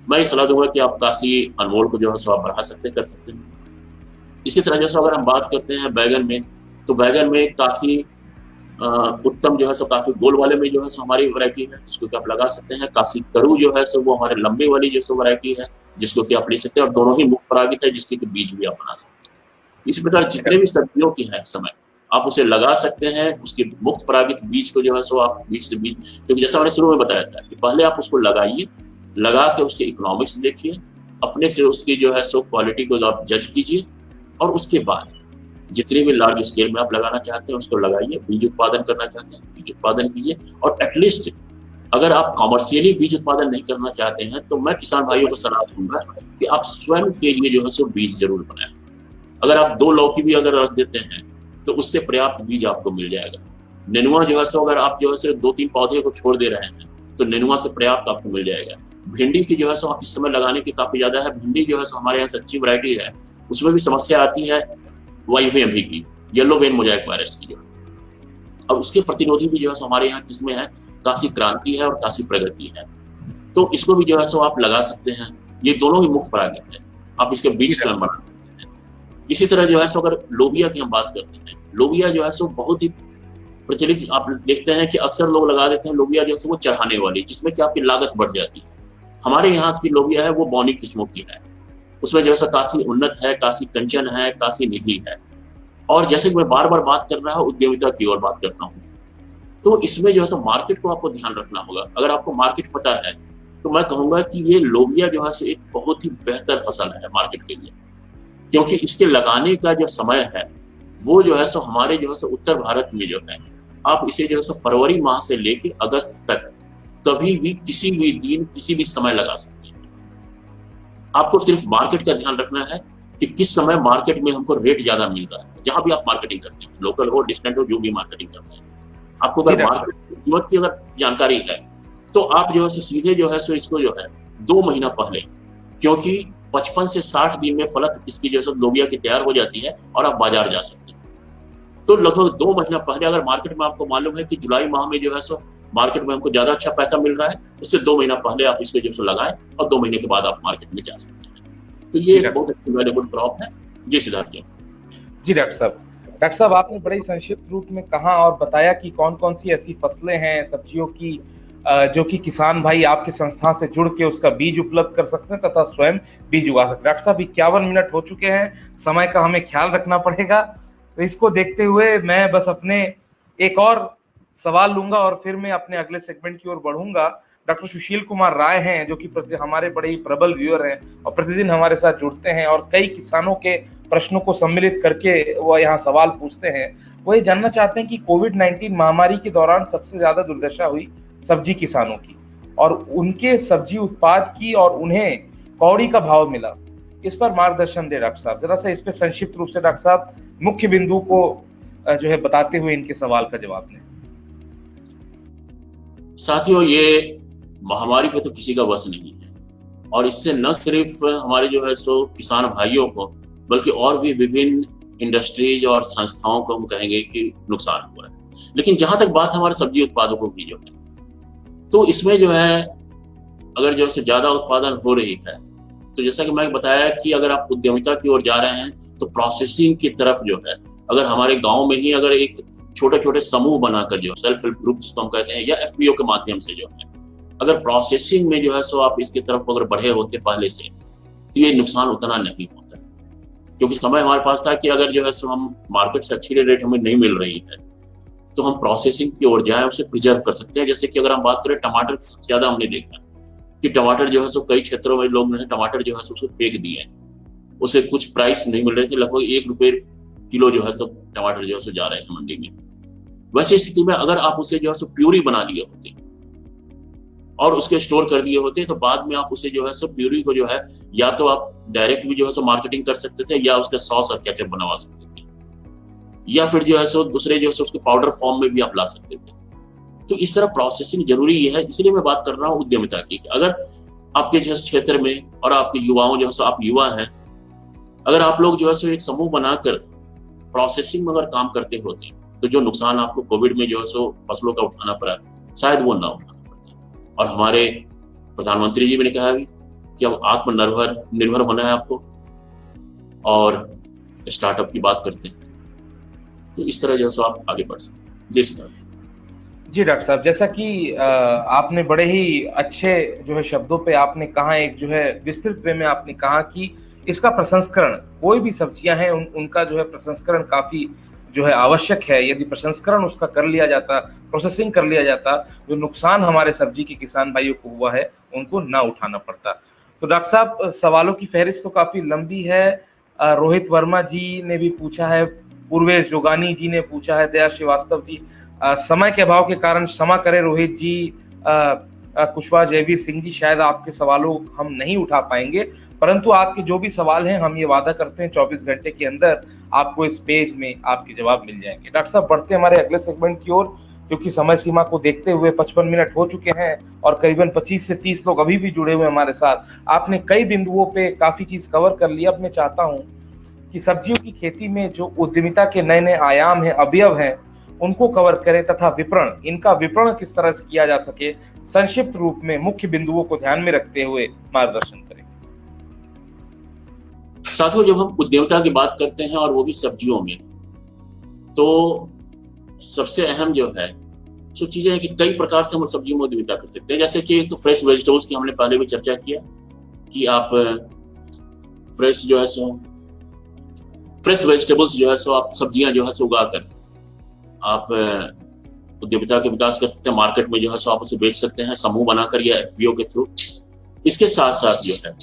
मैं सलाह दूंगा कि आप काशी अनमोल को जो है सो आप बढ़ा सकते कर सकते हैं। इसी तरह जैसे अगर हम बात करते हैं बैगन में, तो बैगन में काफी उत्तम जो है सो काफी गोल वाले में जो है सो हमारी वैरायटी है जिसको कि आप लगा सकते हैं। काशी तरु जो है सो वो हमारे लंबे वाली जो सो वैरायटी है जिसको कि आप ले सकते हैं, और दोनों ही मुक्त परागित है जिसके बीज भी आप बना सकते हैं। इसी प्रकार जितने भी सब्जियों की है समय आप उसे लगा सकते हैं, उसके मुक्त परागित बीज को जो है सो आप बीज से बीज, क्योंकि जैसा मैंने शुरू में बताया था कि पहले आप उसको लगाइए, लगा के उसके इकोनॉमिक्स देखिए, अपने से उसकी जो है सो क्वालिटी को आप जज कीजिए, और उसके बाद जितनी भी लार्ज स्केल में आप लगाना चाहते हैं उसको लगाइए। बीज उत्पादन करना चाहते हैं बीज उत्पादन कीजिए, और एटलीस्ट अगर आप कॉमर्शियली बीज उत्पादन नहीं करना चाहते हैं तो मैं किसान भाइयों को सलाह दूंगा कि आप स्वयं के लिए जो है सो बीज जरूर बनाएं। अगर आप 2 लौकी भी अगर रख देते हैं तो उससे पर्याप्त बीज आपको मिल जाएगा। नेनुआ जो है सो अगर आप जो है सो 2-3 पौधे को छोड़ दे रहे हैं तो नेनुआ से पर्याप्त आपको मिल जाएगा। भिंडी की जो है सो इस समय लगाने की काफी ज्यादा है। भिंडी जो है सो हमारे यहाँ से अच्छी वैरायटी है, उसमें भी समस्या आती है YVMV की, येलो वेन मोजाइक वायरस की जो, और उसके प्रतिरोधी भी जो है हमारे यहाँ किस्में हैं, काशी क्रांति है और काशी प्रगति है। तो इसको भी जो है सो आप लगा सकते हैं। ये दोनों ही मुक्त परागित है, आप इसके बीज स्वयं बना सकते हैं। इसी तरह जो है सो अगर लोबिया की हम बात करते हैं, लोबिया जो है सो बहुत ही प्रचलित, आप देखते हैं कि अक्सर लोग लगा देते हैं लोबिया जो है वो चढ़ाने वाली, जिसमें कि आपकी लागत बढ़ जाती है। हमारे यहाँ की लोबिया है वो बौनी किस्मों की है, उसमें जो है काशी उन्नत है, काशी कंचन है, काशी निधि है। और जैसे कि मैं बार बार बात कर रहा हूँ उद्यमिता की ओर बात करता हूँ, तो इसमें जो है मार्केट को आपको ध्यान रखना होगा। अगर आपको मार्केट पता है तो मैं कहूंगा कि ये लोबिया जो है एक बहुत ही बेहतर फसल है मार्केट के लिए, क्योंकि इसके लगाने का जो समय है वो जो है सो हमारे जो है उत्तर भारत में जो है आप इसे जो है फरवरी माह से लेके अगस्त तक कभी भी किसी भी दिन किसी भी समय लगा सकते हैं। आपको सिर्फ मार्केट का ध्यान रखना है कि किस समय मार्केट में हमको रेट ज्यादा मिल रहा है। जहां भी आप मार्केटिंग करते हैं, लोकल हो डिस्टेंट हो, जो भी मार्केटिंग करते हैं, आपको अगर मार्केट कीमत की अगर जानकारी है तो आप जो है सीधे जो है सो इसको जो है 2 महीना पहले, क्योंकि 55 से 60 दिन में फलत इसकी जो है लोबिया की तैयार हो जाती है और आप बाजार जा सकते हैं। तो लगभग 2 महीना पहले अगर मार्केट में आपको मालूम है कि जुलाई माह में जो है सो मार्केट में हमको ज्यादा अच्छा पैसा मिल रहा है, उससे 2 महीना पहले आप इसको जो लगाएं और 2 महीने के बाद आप मार्केट में जा सकते हैं। तो ये एक बहुत अच्छी वैल्यूएबल क्रॉप है। जी सिद्धार्थ जी डॉक्टर साहब आपने बड़े संक्षिप्त रूप में कहा और बताया कि कौन कौन सी ऐसी फसलें हैं सब्जियों की जो कि किसान भाई आपके संस्था से जुड़ के उसका बीज उपलब्ध कर सकते हैं तथा स्वयं बीज उगा सकते हैं। डॉक्टर साहब 51 मिनट हो चुके हैं, समय का हमें ख्याल रखना पड़ेगा, तो इसको देखते हुए मैं बस अपने एक और सवाल लूंगा और फिर मैं अपने अगले सेगमेंट की ओर बढ़ूंगा। डॉक्टर सुशील कुमार राय हैं जो कि हमारे बड़े ही प्रबल व्यूअर हैं और प्रतिदिन हमारे साथ जुड़ते हैं और कई किसानों के प्रश्नों को सम्मिलित करके वो यहाँ सवाल पूछते हैं। वो ये जानना चाहते हैं कि कोविड-19 महामारी के दौरान सबसे ज्यादा दुर्दशा हुई सब्जी किसानों की और उनके सब्जी उत्पाद की और उन्हें कौड़ी का भाव मिला, इस पर मार्गदर्शन दे डॉक्टर साहब। जरा सा इस पे संक्षिप्त रूप से डॉक्टर साहब मुख्य बिंदु को जो है बताते हुए इनके सवाल का जवाब दें। साथियों, ये महामारी पे तो किसी का वश नहीं है, और इससे न सिर्फ हमारे जो है सो किसान भाइयों को, बल्कि और भी विभिन्न इंडस्ट्रीज और संस्थाओं को हम कहेंगे कि नुकसान हुआ है। लेकिन जहां तक बात हमारे सब्जी उत्पादकों की जो है, तो इसमें जो है अगर जो है ज्यादा उत्पादन हो रही है, तो जैसा कि मैंने बताया कि अगर आप उद्यमिता की ओर जा रहे हैं तो प्रोसेसिंग की तरफ जो है, अगर हमारे गांव में ही अगर एक छोटे छोटे समूह बनाकर जो सेल्फ हेल्प ग्रुप जिसको हम कहते हैं, या एफपीओ के माध्यम से जो है अगर प्रोसेसिंग में जो है सो आप इसकी तरफ अगर बढ़े होते पहले से, तो ये नुकसान उतना नहीं होता। क्योंकि समय हमारे पास था कि अगर जो है सो हम मार्केट से अच्छी रेट हमें नहीं मिल रही है, तो हम प्रोसेसिंग की ओर जाए, उसे प्रिजर्व कर सकते हैं। जैसे कि अगर हम बात करें टमाटर की, सबसे ज्यादा हमने देखा कि टमाटर जो है सो कई क्षेत्रों में लोग ने टमाटर जो है सो उसे फेंक दिए, उसे कुछ प्राइस नहीं मिल रहे थे, लगभग 1 रुपए किलो जो है सो टमाटर जो है सो जा रहे थे मंडी में। वैसी स्थिति में अगर आप उसे जो है सो प्यूरी बना लिए होते और उसके स्टोर कर दिए होते, तो बाद में आप उसे जो है सो प्यूरी को जो है या तो आप डायरेक्ट भी जो है सो मार्केटिंग कर सकते थे, या उसके सॉस और केचप बनवा सकते थे, या फिर जो है सो दूसरे जो है सो उसके पाउडर फॉर्म में भी आप ला सकते थे। तो इस तरह प्रोसेसिंग जरूरी है। इसलिए मैं बात कर रहा हूँ उद्यमिता की, कि अगर आपके जो क्षेत्र में और आपके युवाओं जो है सो, आप युवा हैं, अगर आप लोग जो है सो एक समूह बनाकर प्रोसेसिंग में अगर काम करते होते, तो जो नुकसान आपको कोविड में जो है सो फसलों का उठाना पड़ा, शायद वो ना उठाना पड़ता। और हमारे प्रधानमंत्री जी ने कहा भी कि अब आत्मनिर्भर होना है आपको, और स्टार्टअप की बात करते हैं, तो इस तरह जो है सो आप आगे बढ़ सकते हैं। जी डॉक्टर साहब, जैसा कि आपने बड़े ही अच्छे जो है शब्दों पे आपने कहा, एक जो है विस्तृत वे में आपने कहा कि इसका प्रसंस्करण, कोई भी सब्जियां हैं उनका जो है प्रसंस्करण काफी जो है आवश्यक है। यदि प्रसंस्करण उसका कर लिया जाता, प्रोसेसिंग कर लिया जाता, जो नुकसान हमारे सब्जी के किसान भाइयों को हुआ है उनको ना उठाना पड़ता। तो डॉक्टर साहब, सवालों की फहरिस्त तो काफी लंबी है। रोहित वर्मा जी ने भी पूछा है, पूर्वेश जोगानी जी ने पूछा है, दया श्रीवास्तव जी। समय के अभाव के कारण क्षमा करें रोहित जी, कुशवाहा जयवीर सिंह जी, शायद आपके सवालों हम नहीं उठा पाएंगे, परंतु आपके जो भी सवाल हैं हम ये वादा करते हैं 24 घंटे के अंदर आपको इस पेज में आपके जवाब मिल जाएंगे। डॉक्टर साहब, बढ़ते हमारे अगले सेगमेंट की ओर, क्योंकि समय सीमा को देखते हुए 55 मिनट हो चुके हैं और करीबन 25 से 30 लोग अभी भी जुड़े हुए हमारे साथ। आपने कई बिंदुओं पे काफी चीज कवर कर लिया। अब मैं चाहता हूँ कि सब्जियों की खेती में जो उद्यमिता के नए नए आयाम हैं, अवयव हैं, उनको कवर करें, तथा विपणन, इनका विपणन किस तरह से किया जा सके, संक्षिप्त रूप में मुख्य बिंदुओं को ध्यान में रखते हुए मार्गदर्शन करें। साथियों, जब हम उद्यमिता की बात करते हैं और वो भी सब्जियों में, तो सबसे अहम जो है सो चीजें है कि कई प्रकार से हम सब्जियों में उद्यमिता कर सकते हैं। जैसे कि तो फ्रेश वेजिटेबल्स की हमने पहले भी चर्चा किया कि आप फ्रेश वेजिटेबल्स जो है सो आप सब्जियां जो है सो उगाकर आप उद्यमिता के विकास कर सकते हैं। मार्केट में जो है सो आप उसे बेच सकते हैं, समूह बनाकर या एफपीओ के थ्रू। इसके साथ साथ जो है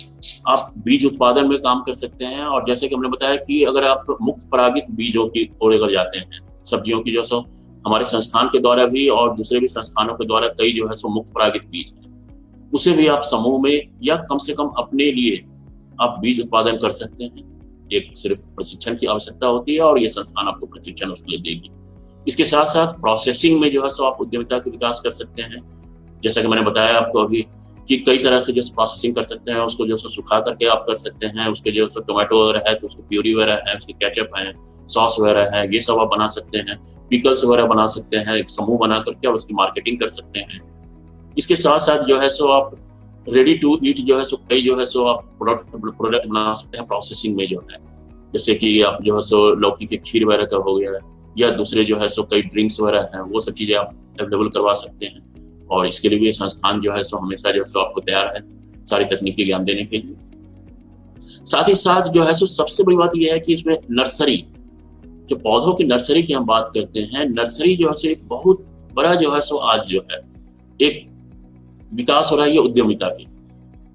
आप बीज उत्पादन में काम कर सकते हैं। और जैसे कि हमने बताया कि अगर आप मुक्त परागित बीजों की ओर अगर जाते हैं, सब्जियों की जो सो हमारे संस्थान के द्वारा भी और दूसरे भी संस्थानों के द्वारा कई जो है सो मुक्त परागित बीज है, उसे भी आप समूह में या कम से कम अपने लिए आप बीज उत्पादन कर सकते हैं। एक सिर्फ प्रशिक्षण की आवश्यकता होती है और ये संस्थान आपको प्रशिक्षण उसके लिए देगी। इसके साथ साथ प्रोसेसिंग में जो है सो आप उद्यमिता का विकास कर सकते हैं। जैसा कि मैंने बताया आपको अभी कि कई तरह से जो प्रोसेसिंग कर सकते हैं, उसको जो सुखा करके आप कर सकते हैं। उसके जो टोमेटो वगैरह है तो उसके प्यूरी वगैरह है, उसके केचप है, सॉस वगैरह है, ये सब आप बना सकते हैं। पिकल्स वगैरह बना सकते हैं, एक समूह बना करके और उसकी मार्केटिंग कर सकते हैं। इसके साथ साथ जो है सो आप रेडी टू ईट जो है सो कई जो है सो आप प्रोडक्ट बना सकते हैं प्रोसेसिंग में जो है। जैसे कि आप जो है सो लौकी के खीर वगैरह का हो गया, या दूसरे जो है सो कई ड्रिंक्स वगैरह हैं, वो सब चीजें आप अवेलेबल करवा सकते हैं। और इसके लिए भी संस्थान जो है सो हमेशा जो है सो आपको तैयार है सारी तकनीकी ज्ञान देने के लिए। साथ ही साथ जो है सो सबसे बड़ी बात यह है कि इसमें नर्सरी, जो पौधों की नर्सरी की हम बात करते हैं, नर्सरी जो है सो एक बहुत बड़ा जो है सो आज जो है एक विकास हो रहा है उद्यमिता की।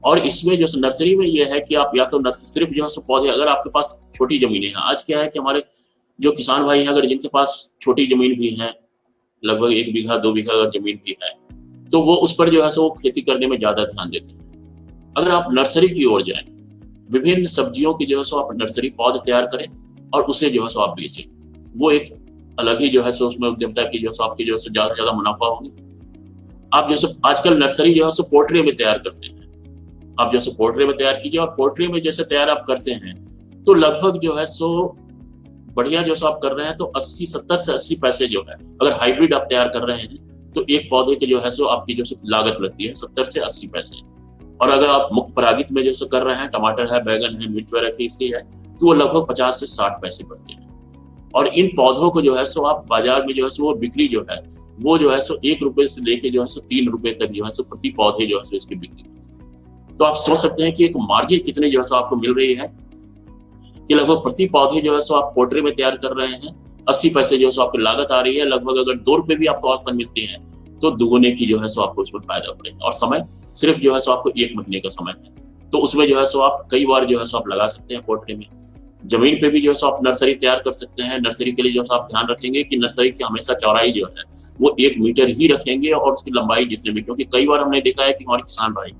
और इसमें जो नर्सरी में यह है कि आप या तो सिर्फ जो है सो पौधे, अगर आपके पास छोटी जमीनें हैं, आज क्या है कि हमारे जो किसान भाई हैं, अगर जिनके पास छोटी जमीन भी है, लगभग 1 बीघा 2 बीघा अगर जमीन भी है, तो वो उस पर जो है सो खेती करने में ज्यादा ध्यान देते हैं। अगर आप नर्सरी की ओर जाएं, विभिन्न सब्जियों की जो है सो आप नर्सरी पौधे तैयार करें और उसे जो है सो आप बेचें, वो एक अलग ही जो है सो उसमें उद्यमिता की जो है सो आपकी जो है सो ज्यादा मुनाफा होगी। आप जैसे आजकल नर्सरी जो है सो पोल्ट्री में तैयार करते हैं, आप जैसे पोर्ट्रे में तैयार कीजिए, और पोर्ट्रे में जैसे तैयार आप करते हैं तो लगभग जो है सो बढ़िया जो सो आप कर रहे हैं तो 70 से 80 पैसे जो है, अगर हाइब्रिड आप तैयार कर रहे हैं तो एक पौधे के जो है सो आपकी जो लागत लगती है 70 से 80 पैसे। और अगर आप मुक्त परागित में जैसे कर रहे हैं, टमाटर है, बैगन है, मिर्च वगैरह की इसकी है, तो वो लगभग 50 से 60 पैसे पड़ते हैं। और इन पौधों को जो है सो आप बाजार में जो है सो वो बिक्री जो है वो जो है सो 1 रुपए से लेके जो है सो 3 रुपए तक जो है सो प्रति पौधे जो है सो इसकी बिक्री। तो आप सोच सकते हैं कि एक मार्जिन कितनी जो है सो आपको मिल रही है, कि लगभग प्रति पौधे जो है सो आप पोर्ट्रे में तैयार कर रहे हैं, 80 पैसे जो है सो आपकी लागत आ रही है। लगभग अगर 2 रुपए भी आपको औसतन मिलती है तो दुगुने की जो है सो आपको उसमें फायदा पड़ेगा। और समय सिर्फ जो है सो आपको 1 महीने का समय है, तो उसमें जो है सो आप कई बार जो है सो आप लगा सकते हैं पोर्ट्रे में। जमीन पे भी जो है सो आप नर्सरी तैयार कर सकते हैं। नर्सरी के लिए जो है आप ध्यान रखेंगे कि नर्सरी की हमेशा चौड़ाई जो है वो 1 मीटर ही रखेंगे, और उसकी लंबाई जितने भी, क्योंकि कई बार हमने देखा है कि हमारे किसान भाई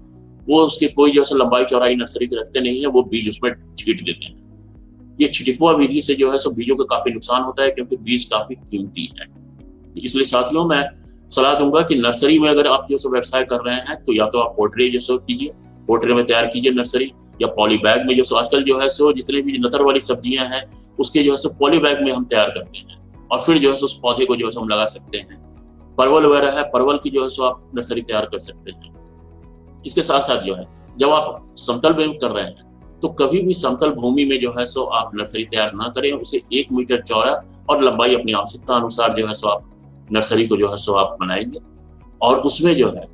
वो उसकी कोई जो है लंबाई चौड़ाई नर्सरी की रखते नहीं है, वो बीज उसमें छींट देते हैं। ये छिटपुआ विधि से जो है सो बीजों का काफी नुकसान होता है, क्योंकि बीज काफी कीमती है। इसलिए साथियों मैं सलाह दूंगा कि नर्सरी में अगर आप जो सो व्यवसाय कर रहे हैं तो या तो आप पोर्ट्रे जो सो कीजिए, पोर्ट्रे में तैयार कीजिए नर्सरी, या पॉली बैग में जो सो आजकल जो है सो जितने भी नतर वाली सब्जियां हैं उसके जो है सो पॉली बैग में हम तैयार करते हैं, और फिर जो है सो उस पौधे को जो है सो हम लगा सकते हैं। परवल वगैरह है, परवल की जो है सो आप नर्सरी तैयार कर सकते हैं। इसके साथ साथ जो है जब आप समतल में कर रहे हैं तो कभी भी समतल भूमि में जो है सो आप नर्सरी तैयार ना करें, उसे 1 मीटर चौड़ा और लंबाई अपनी आवश्यकता अनुसार जो है सो आप नर्सरी को जो है सो आप बनाएंगे, और उसमें जो है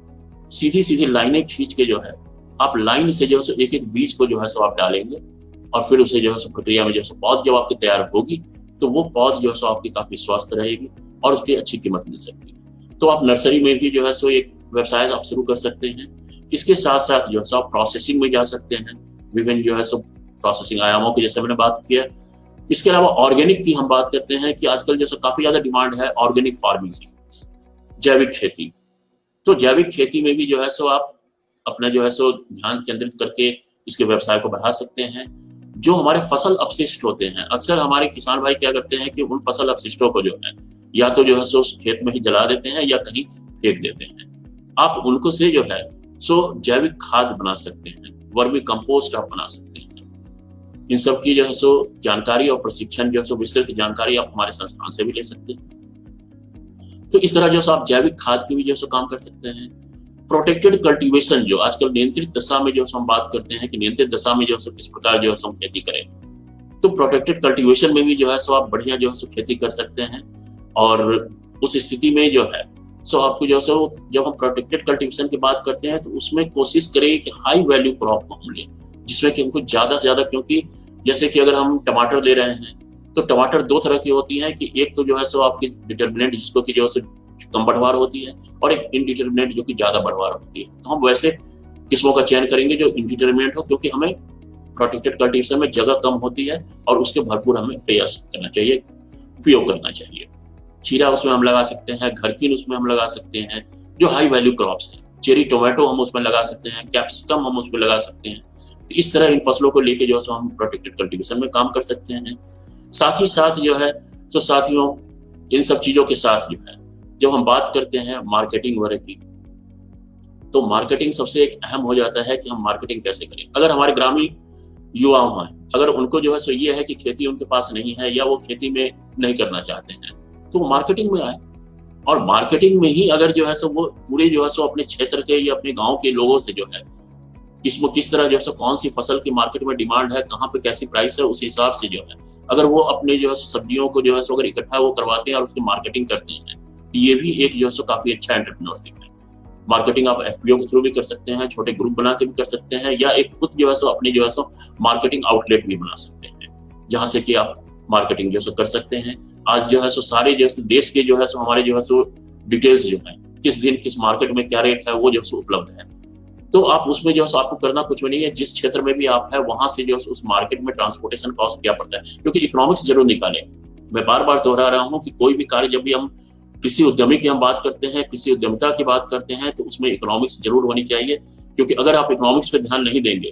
सीधी सीधी लाइनें खींच के जो है आप लाइन से जो है सो एक एक बीज को जो है सो आप डालेंगे, और फिर उसे जो है सो प्रक्रिया में जो है सो पौध जब आपकी तैयार होगी तो वो पौध जो है सो आपकी काफी स्वस्थ रहेगी और उसकी अच्छी कीमत मिल सकती है। तो आप नर्सरी में भी जो है सो एक व्यवसाय आप शुरू कर सकते हैं। इसके साथ साथ जो है सो आप प्रोसेसिंग में जा सकते हैं, विभिन्न जो है सो प्रोसेसिंग आयामों की जैसे मैंने बात किया। इसके अलावा ऑर्गेनिक की हम बात करते हैं कि आजकल जैसे काफी ज्यादा डिमांड है ऑर्गेनिक फार्मिंग की, जैविक खेती। तो जैविक खेती में भी जो है सो आप अपना जो है सो ध्यान केंद्रित करके इसके व्यवसाय को बढ़ा सकते हैं। जो हमारे फसल अपशिष्ट होते हैं, अक्सर हमारे किसान भाई क्या करते हैं कि उन फसल अपशिष्टों को जो है या तो जो है सो खेत में ही जला देते हैं या कहीं फेंक देते हैं। आप उनको से जो है सो जैविक खाद बना सकते हैं, वर्मी कंपोस्ट आप बना सकते हैं। इन सब की जो है सो जानकारी और प्रशिक्षण जो है सो विस्तृत जानकारी आप हमारे संस्थान से भी ले सकते हैं। तो इस तरह जो है आप जैविक खाद की भी जो है काम कर सकते हैं। प्रोटेक्टेड कल्टीवेशन, जो आजकल नियंत्रित दशा में जो हम बात करते हैं कि नियंत्रित दशा में जो है किस प्रकार जो है हम खेती करें, तो प्रोटेक्टेड कल्टीवेशन में भी जो है सो आप बढ़िया जो है सो खेती कर सकते हैं। और उस स्थिति में जो है सो आपको जो है सो जब हम प्रोटेक्टेड कल्टीवेशन की बात करते हैं तो उसमें कोशिश करें कि हाई वैल्यू क्रॉप को हम लें, जिसमें कि हमको ज्यादा से ज्यादा, क्योंकि जैसे कि अगर हम टमाटर ले रहे हैं तो टमाटर 2 तरह की होती है कि एक तो जो है सो आपकी डिटर्मिनेंट जिसको कि जो है कम बढ़वार होती है, और एक इनडिटर्मिनेंट जो कि ज्यादा बढ़वार होती है। तो हम वैसे किस्मों का चयन करेंगे जो इनडिटर्मिनेंट हो, क्योंकि हमें प्रोटेक्टेड कल्टीवेशन में जगह कम होती है और उसके भरपूर हमें प्रयास करना चाहिए, उपयोग करना चाहिए। खीरा उसमें हम लगा सकते हैं, घरकीन उसमें हम लगा सकते हैं, जो हाई वैल्यू क्रॉप्स हैं। चेरी टोमेटो हम उसमें लगा सकते हैं, कैप्सिकम हम उसमें लगा सकते हैं। तो इस तरह इन फसलों को लेके जो है हम प्रोटेक्टेड कल्टीवेशन में काम कर सकते हैं। साथ ही साथ जो है तो साथियों इन सब चीजों के साथ जो है जब हम बात करते हैं मार्केटिंग वगैरह की, तो मार्केटिंग सबसे एक अहम हो जाता है कि हम मार्केटिंग कैसे करें। अगर हमारे ग्रामीण युवा हैं, अगर उनको जो है सो ये है कि खेती उनके पास नहीं है या वो खेती में नहीं करना चाहते हैं, तो वो मार्केटिंग में आए, और मार्केटिंग में ही अगर जो है सो वो पूरे जो है सो अपने क्षेत्र के या अपने गांव के लोगों से जो है किस तरह जो है कौन सी फसल की मार्केट में डिमांड है, कहाँ पे कैसी प्राइस है, उस हिसाब से जो है अगर वो अपने जो है सब्जियों को जो है अगर इकट्ठा वो करवाते हैं और उसकी मार्केटिंग करते हैं, ये भी एक जो है काफी अच्छा एंटरप्रेन्योरशिप है। मार्केटिंग आप एफपीओ के थ्रू भी कर सकते हैं, छोटे ग्रुप बना के भी कर सकते हैं, या एक खुद जो है अपनी जो है मार्केटिंग आउटलेट भी बना सकते हैं, जहां से कि आप मार्केटिंग जो है कर सकते हैं। आज जो है सारे जो है देश के जो है हमारे जो है डिटेल्स जो है किस दिन किस मार्केट में क्या रेट है वो जो उपलब्ध है। तो आप उसमें जो है आपको करना कुछ भी नहीं है, जिस क्षेत्र में भी आप है वहां से जो है उस मार्केट में ट्रांसपोर्टेशन कॉस्ट क्या पड़ता है, क्योंकि इकोनॉमिक्स जरूर निकालें। मैं बार बार दोहरा रहा हूँ कि कोई भी कार्य जब भी हम कृषि उद्यमी की हम बात करते हैं, कृषि उद्यमिता की बात करते हैं, तो उसमें इकोनॉमिक्स जरूर होनी चाहिए, क्योंकि अगर आप इकोनॉमिक्स पर ध्यान नहीं देंगे,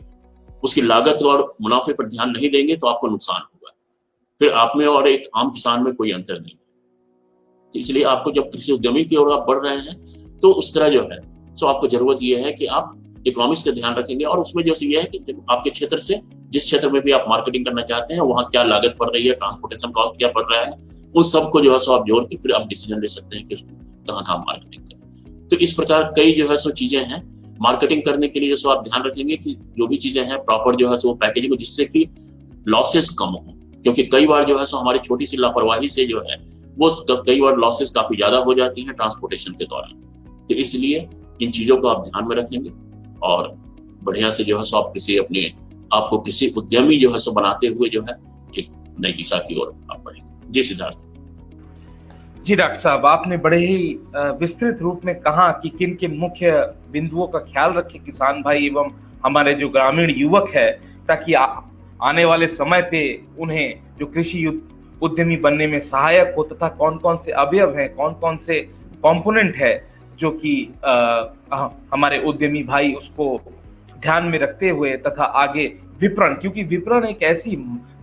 उसकी लागत और मुनाफे पर ध्यान नहीं देंगे, तो आपको नुकसान होगा। फिर आप में और एक आम किसान में कोई अंतर नहीं। तो इसलिए आपको जब कृषि उद्यमी की ओर आप बढ़ रहे हैं तो उस तरह जो है आपको जरूरत यह है कि आप इकोनॉमिक्स का ध्यान रखेंगे। और उसमें जो ये है कि जब आपके क्षेत्र से जिस क्षेत्र में भी आप मार्केटिंग करना चाहते हैं वहाँ क्या लागत पड़ रही है, ट्रांसपोर्टेशन कॉस्ट क्या पड़ रहा है, उन सबको जो है सो आप जोड़ के फिर आप डिसीजन ले सकते हैं कि कहाँ कहाँ मार्केटिंग करें। तो इस प्रकार कई जो है सो चीजें हैं मार्केटिंग करने के लिए, जो सो आप ध्यान रखेंगे कि जो भी चीजें हैं प्रॉपर जो है सो पैकेजिंग हो, जिससे कि लॉसेस कम हो। क्योंकि कई बार जो है सो हमारी छोटी सी लापरवाही से जो है वो कई बार लॉसेस काफी ज्यादा हो जाती हैं ट्रांसपोर्टेशन के दौरान। तो इसलिए इन चीजों को आप ध्यान में रखेंगे और बढ़िया से जो है सो आप आपको किसी उद्यमी जो है सो बनाते हुए जो है एक नई दिशा की ओर आप बढ़ेंगे। जी सिद्धार्थ। जी डॉक्टर साहब, आपने बड़े ही विस्तृत रूप में कहा कि किन किन मुख्य बिंदुओं का ख्याल रखे किसान भाई एवं हमारे जो ग्रामीण युवक है, ताकि आने वाले समय पे उन्हें जो कृषि उद्यमी बनने में सहायक हो, तथा कौन कौन से अवयव हैं, कौन कौन से कंपोनेंट है जो कि हमारे उद्यमी भाई उसको ध्यान में रखते हुए, तथा आगे विपणन, क्योंकि विपणन एक ऐसी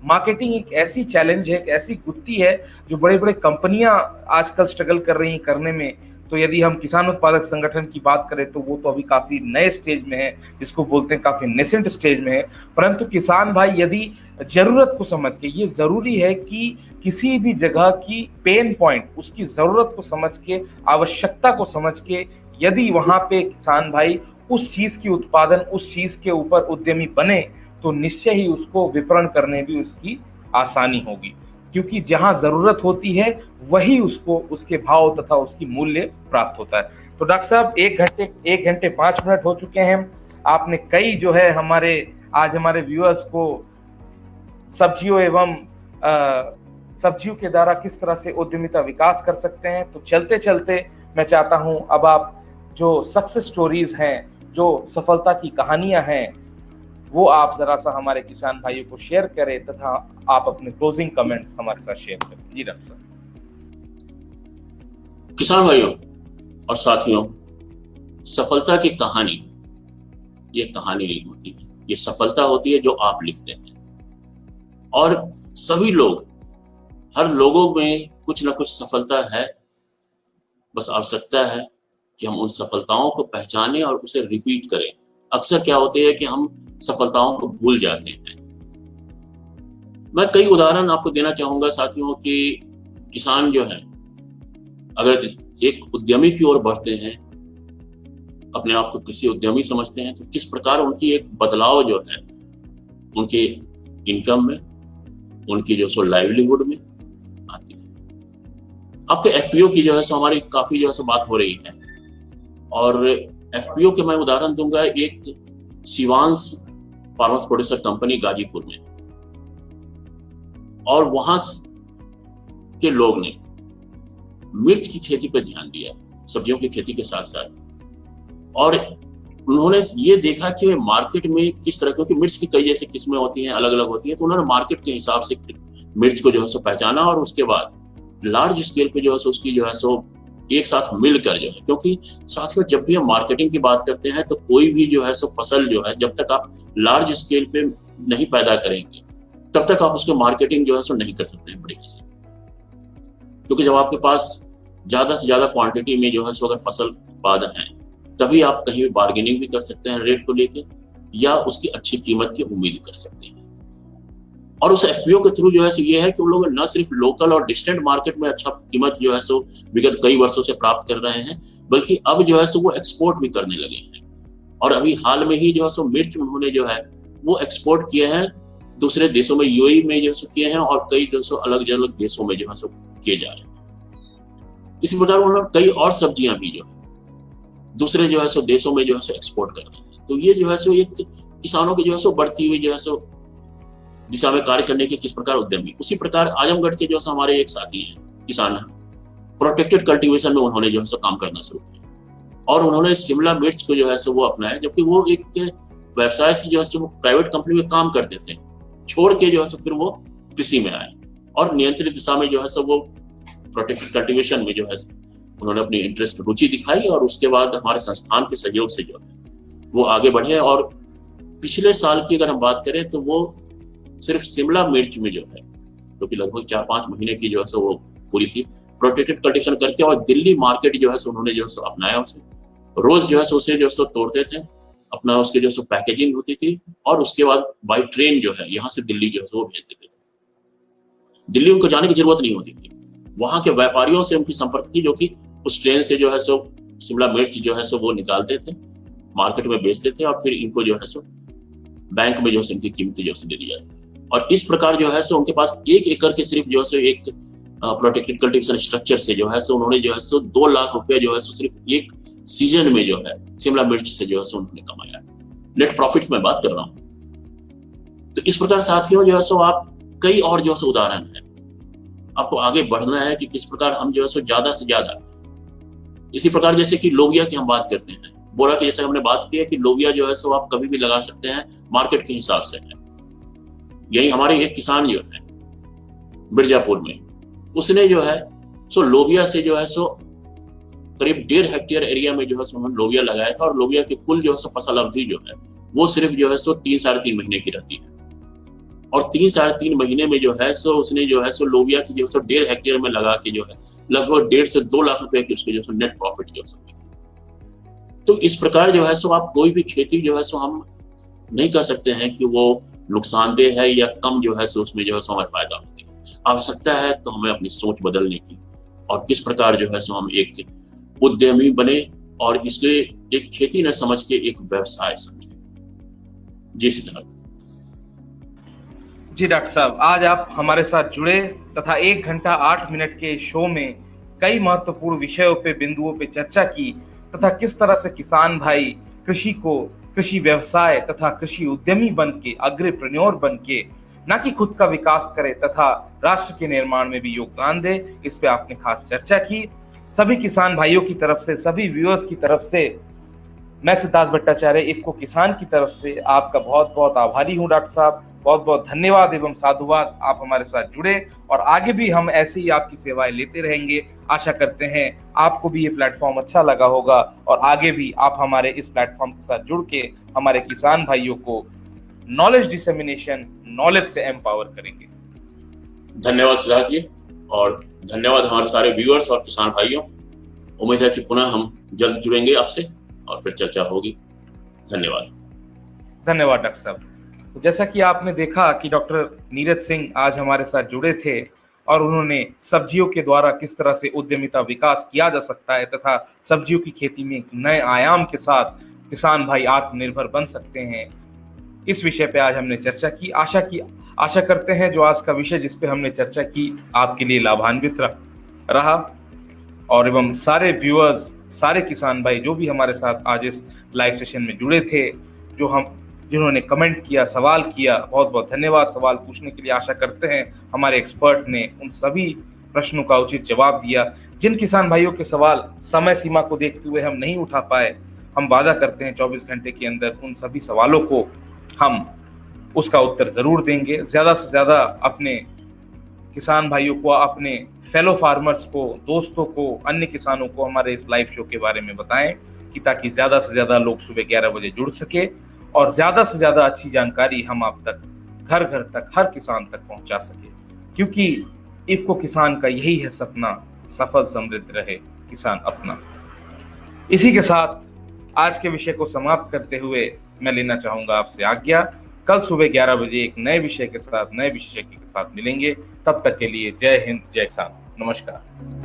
मार्केटिंग एक ऐसी चैलेंज है, एक ऐसी गुत्थी है जो बड़े बड़े कंपनियां आजकल स्ट्रगल कर रही हैं करने में। तो यदि हम किसान उत्पादक संगठन की बात करें तो वो तो अभी काफी नए स्टेज में है, जिसको बोलते हैं काफी नेसेंट स्टेज में है। परंतु किसान भाई यदि जरूरत को समझ के, ये जरूरी है कि किसी भी जगह की पेन पॉइंट, उसकी जरूरत को समझ के, आवश्यकता को समझ के, यदि वहां पे किसान भाई उस चीज की उत्पादन, उस चीज के ऊपर उद्यमी बने, तो निश्चय ही उसको विपणन करने भी उसकी आसानी होगी, क्योंकि जहां जरूरत होती है वही उसको उसके भाव तथा उसकी मूल्य प्राप्त होता है। तो डॉक्टर साहब 1 घंटे 5 मिनट हो चुके हैं। आपने कई जो है आज हमारे व्यूअर्स को सब्जियों एवं सब्जियों के द्वारा किस तरह से उद्यमिता विकास कर सकते हैं, तो चलते चलते मैं चाहता हूं अब आप जो सक्सेस स्टोरीज हैं, जो सफलता की कहानियां हैं, वो आप जरा सा हमारे किसान भाइयों को शेयर करें, तथा आप अपने क्लोजिंग कमेंट्स हमारे साथ शेयर करें। जी डॉक्टर साहब। किसान भाइयों और साथियों, सफलता की कहानी ये कहानी नहीं होती है, ये सफलता होती है जो आप लिखते हैं। और सभी लोग, हर लोगों में कुछ ना कुछ सफलता है, बस आवश्यकता है कि हम उन सफलताओं को पहचानें और उसे रिपीट करें। अक्सर क्या होते हैं कि हम सफलताओं को भूल जाते हैं। मैं कई उदाहरण आपको देना चाहूंगा साथियों कि किसान जो है अगर एक उद्यमी की ओर बढ़ते हैं, अपने आप को किसी उद्यमी समझते हैं, तो किस प्रकार उनकी एक बदलाव जो है उनके इनकम में, उनकी जो सो लाइवलीहुड में आती है। आपके एफपीओ की जो है सो हमारी काफी जो है सो बात हो रही है, और एफपीओ के मैं उदाहरण दूंगा एक Shivansh farmers producer company Ghazipur में। और वहां के लोग ने मिर्च की खेती पर ध्यान दिया, सब्जियों की खेती के साथ साथ, और उन्होंने ये देखा कि वे मार्केट में किस तरह, क्योंकि मिर्च की कई जैसी किस्में होती हैं, अलग अलग होती हैं, तो उन्होंने मार्केट के हिसाब से मिर्च को जो है सो पहचाना, और उसके बाद लार्ज स्केल पे जो है सो उसकी जो है सो एक साथ मिलकर जो है, क्योंकि साथियों जब भी हम मार्केटिंग की बात करते हैं तो कोई भी जो है सो फसल जो है जब तक आप लार्ज स्केल पे नहीं पैदा करेंगे तब तक आप उसको मार्केटिंग जो है सो नहीं कर सकते हैं बढ़िया से। क्योंकि जब आपके पास ज्यादा से ज्यादा क्वांटिटी में जो है सो अगर फसल उत्पादन है, तभी आप कहीं भी बार्गेनिंग भी कर सकते हैं रेट को लेके, या उसकी अच्छी कीमत की उम्मीद कर सकते हैं। और उस एफपीओ के थ्रू जो है सो ये है कि उन लोग न सिर्फ लोकल और डिस्टेंट मार्केट में अच्छा कीमत जो है सो विगत कई वर्षों से प्राप्त कर रहे हैं, बल्कि अब जो है सो वो एक्सपोर्ट भी करने लगे हैं। और अभी हाल में ही जो है सो मिर्च उन्होंने जो है वो एक्सपोर्ट किए हैं दूसरे देशों में, यूएई में जो है सो किए हैं, और कई जो सो अलग अलग देशों में जो है सो किए जा रहे हैं। इसी प्रकार उन्होंने कई और सब्जियां भी जो है दूसरे जो है सो देशों में जो है सो एक्सपोर्ट कर रहे हैं। तो ये जो है सो एक किसानों की जो है सो बढ़ती हुई जो है सो दिशा में कार्य करने के किस प्रकार उद्यमी। उसी प्रकार आजमगढ़ के जो है हमारे एक साथी हैं, किसान हैं, प्रोटेक्टेड कल्टीवेशन में उन्होंने जो है सो काम करना शुरू किया, और उन्होंने शिमला मिर्च को जो है सो वो अपनाया, जबकि वो एक व्यवसाय से जो है सो प्राइवेट कंपनी में काम करते थे, छोड़ के जो है सो फिर वो कृषि में आए, और नियंत्रित दिशा में जो है सो वो प्रोटेक्टेड कल्टीवेशन में जो है उन्होंने अपनी इंटरेस्ट रुचि दिखाई, और उसके बाद हमारे संस्थान के सहयोग से जो है वो आगे बढ़े। और पिछले साल की अगर हम बात करें तो वो सिर्फ शिमला मिर्च में जो है, जो कि लगभग 4-5 महीने की जो है सो वो पूरी थी, प्रोटेक्टेड कल्टीवेशन करके, और दिल्ली मार्केट जो है सो उन्होंने जो है सो अपनाया उसे। रोज जो है सो उसे जो है सो तोड़ते थे, अपना उसके जो सो पैकेजिंग होती थी और उसके बाद बाई ट्रेन जो है यहाँ से दिल्ली जो है वो भेज देते थे। दिल्ली उनको जाने की जरूरत नहीं होती थी, वहां के व्यापारियों से उनकी संपर्क थी जो कि उस ट्रेन से जो है सो शिमला मिर्च जो है सो वो निकालते थे, मार्केट में बेचते थे और फिर इनको जो है सो बैंक में जो है इनकी कीमतें जो है दे दी जाती थी। और इस प्रकार जो है सो उनके पास 1 एकड़ के सिर्फ जो है सो एक प्रोटेक्टेड कल्टीवेशन स्ट्रक्चर से जो है सो उन्होंने जो है सो 2 लाख रुपए जो है सो सिर्फ एक सीजन में जो है शिमला मिर्च से जो है सो उन्होंने कमाया। नेट प्रॉफिट में बात कर रहा हूं। तो इस प्रकार साथियों जो है सो आप कई और जो है सो उदाहरण है, आपको आगे बढ़ना है कि किस प्रकार हम जो है सो ज्यादा से ज्यादा, इसी प्रकार जैसे कि लोबिया की हम बात करते हैं, बोरा की जैसे हमने बात की है कि लोबिया जो है सो आप कभी भी लगा सकते हैं, मार्केट के हिसाब से है। यही हमारे एक किसान जो है मिर्जापुर में, उसने जो है सो लोबिया से जो है सो करीब 1.5 हेक्टेयर एरिया में जो है सो उन्होंने लोबिया लगाया था और लोबिया की कुल जो है सो फसल अवधि जो है वो सिर्फ जो है सो 3-3.5 महीने की रहती है। और 3-3.5 महीने में जो है सो उसने जो है सो लोबिया की जो है सो 1.5 हेक्टेयर में लगा के जो है लगभग 1.5 से 2 लाख रुपए की उसके जो है नेट प्रॉफिट जो है। तो इस प्रकार जो है सो आप कोई भी खेती जो है सो हम नहीं कह सकते हैं कि वो नुकसानदेह है या कम जो है सो उसमें जो है सो हमें फायदा होती है। आवश्यकता है तो हमें अपनी सोच बदलने की और किस प्रकार जो है सो हम एक उद्यमी बने और इसके एक खेती न समझ के एक व्यवसाय समझे। जी सिद्धार्थ। जी डॉक्टर साहब, आज आप हमारे साथ जुड़े तथा 1 घंटा 8 मिनट के शो में कई महत्वपूर्ण विषयों पे, बिंदुओं पे चर्चा की तथा किस तरह से किसान भाई कृषि को, कृषि व्यवसाय तथा कृषि उद्यमी बन के, एग्रीप्रेन्योर बन के न कि खुद का विकास करे तथा राष्ट्र के निर्माण में भी योगदान दे, इस पे आपने खास चर्चा की। सभी किसान भाइयों की तरफ से, सभी व्यूअर्स की तरफ से, मैं सिद्धार्थ भट्टाचार्य इफ्को किसान की तरफ से आपका बहुत बहुत आभारी हूं। डॉक्टर साहब, बहुत बहुत धन्यवाद एवं साधुवाद, आप हमारे साथ जुड़े और आगे भी हम ऐसे ही आपकी सेवाएं लेते रहेंगे। आशा करते हैं आपको भी ये प्लेटफॉर्म अच्छा लगा होगा और आगे भी आप हमारे इस प्लेटफॉर्म के साथ जुड़ के हमारे किसान भाइयों को नॉलेज डिसेमिनेशन, नॉलेज से एम्पावर करेंगे। धन्यवाद सिद्धार्थ जी और धन्यवाद हमारे सारे व्यूअर्स और किसान भाइयों। उम्मीद है कि पुनः हम जल्द जुड़ेंगे आपसे और फिर चर्चा होगी। धन्यवाद। धन्यवाद डॉक्टर साहब। तो जैसा कि आपने देखा कि डॉक्टर नीरज सिंह आज हमारे साथ जुड़े थे और उन्होंने सब्जियों के द्वारा किस तरह से उद्यमिता विकास किया जा सकता है तथा सब्जियों की खेती में एक नए आयाम के साथ किसान भाई आत्मनिर्भर बन सकते हैं, इस विषय पे आज हमने चर्चा की। आशा करते हैं जो आज का विषय जिस पे हमने चर्चा की आपके लिए लाभान्वित रहा और एवं सारे व्यूअर्स, सारे किसान भाई जो भी हमारे साथ आज इस लाइव सेशन में जुड़े थे, जिन्होंने कमेंट किया, सवाल किया, बहुत बहुत धन्यवाद सवाल पूछने के लिए। आशा करते हैं हमारे एक्सपर्ट ने उन सभी प्रश्नों का उचित जवाब दिया। जिन किसान भाइयों के सवाल समय सीमा को देखते हुए हम नहीं उठा पाए, हम वादा करते हैं 24 घंटे के अंदर उन सभी सवालों को हम उसका उत्तर जरूर देंगे। ज्यादा से ज्यादा अपने किसान भाइयों को, अपने फेलो फार्मर्स को, दोस्तों को, अन्य किसानों को हमारे इस लाइव शो के बारे में बताएं कि ताकि ज्यादा से ज्यादा लोग सुबह 11 बजे जुड़ सके और ज्यादा से ज्यादा अच्छी जानकारी हम आप तक, घर घर तक, हर किसान तक पहुंचा सके। क्योंकि इफ्को किसान का यही है सपना, सफल समृद्ध रहे किसान अपना। इसी के साथ आज के विषय को समाप्त करते हुए मैं लेना चाहूंगा आपसे आज्ञा। कल सुबह 11 बजे एक नए विषय के साथ, नए विशेषज्ञ के साथ मिलेंगे। तब तक के लिए जय हिंद, जय किसान, नमस्कार।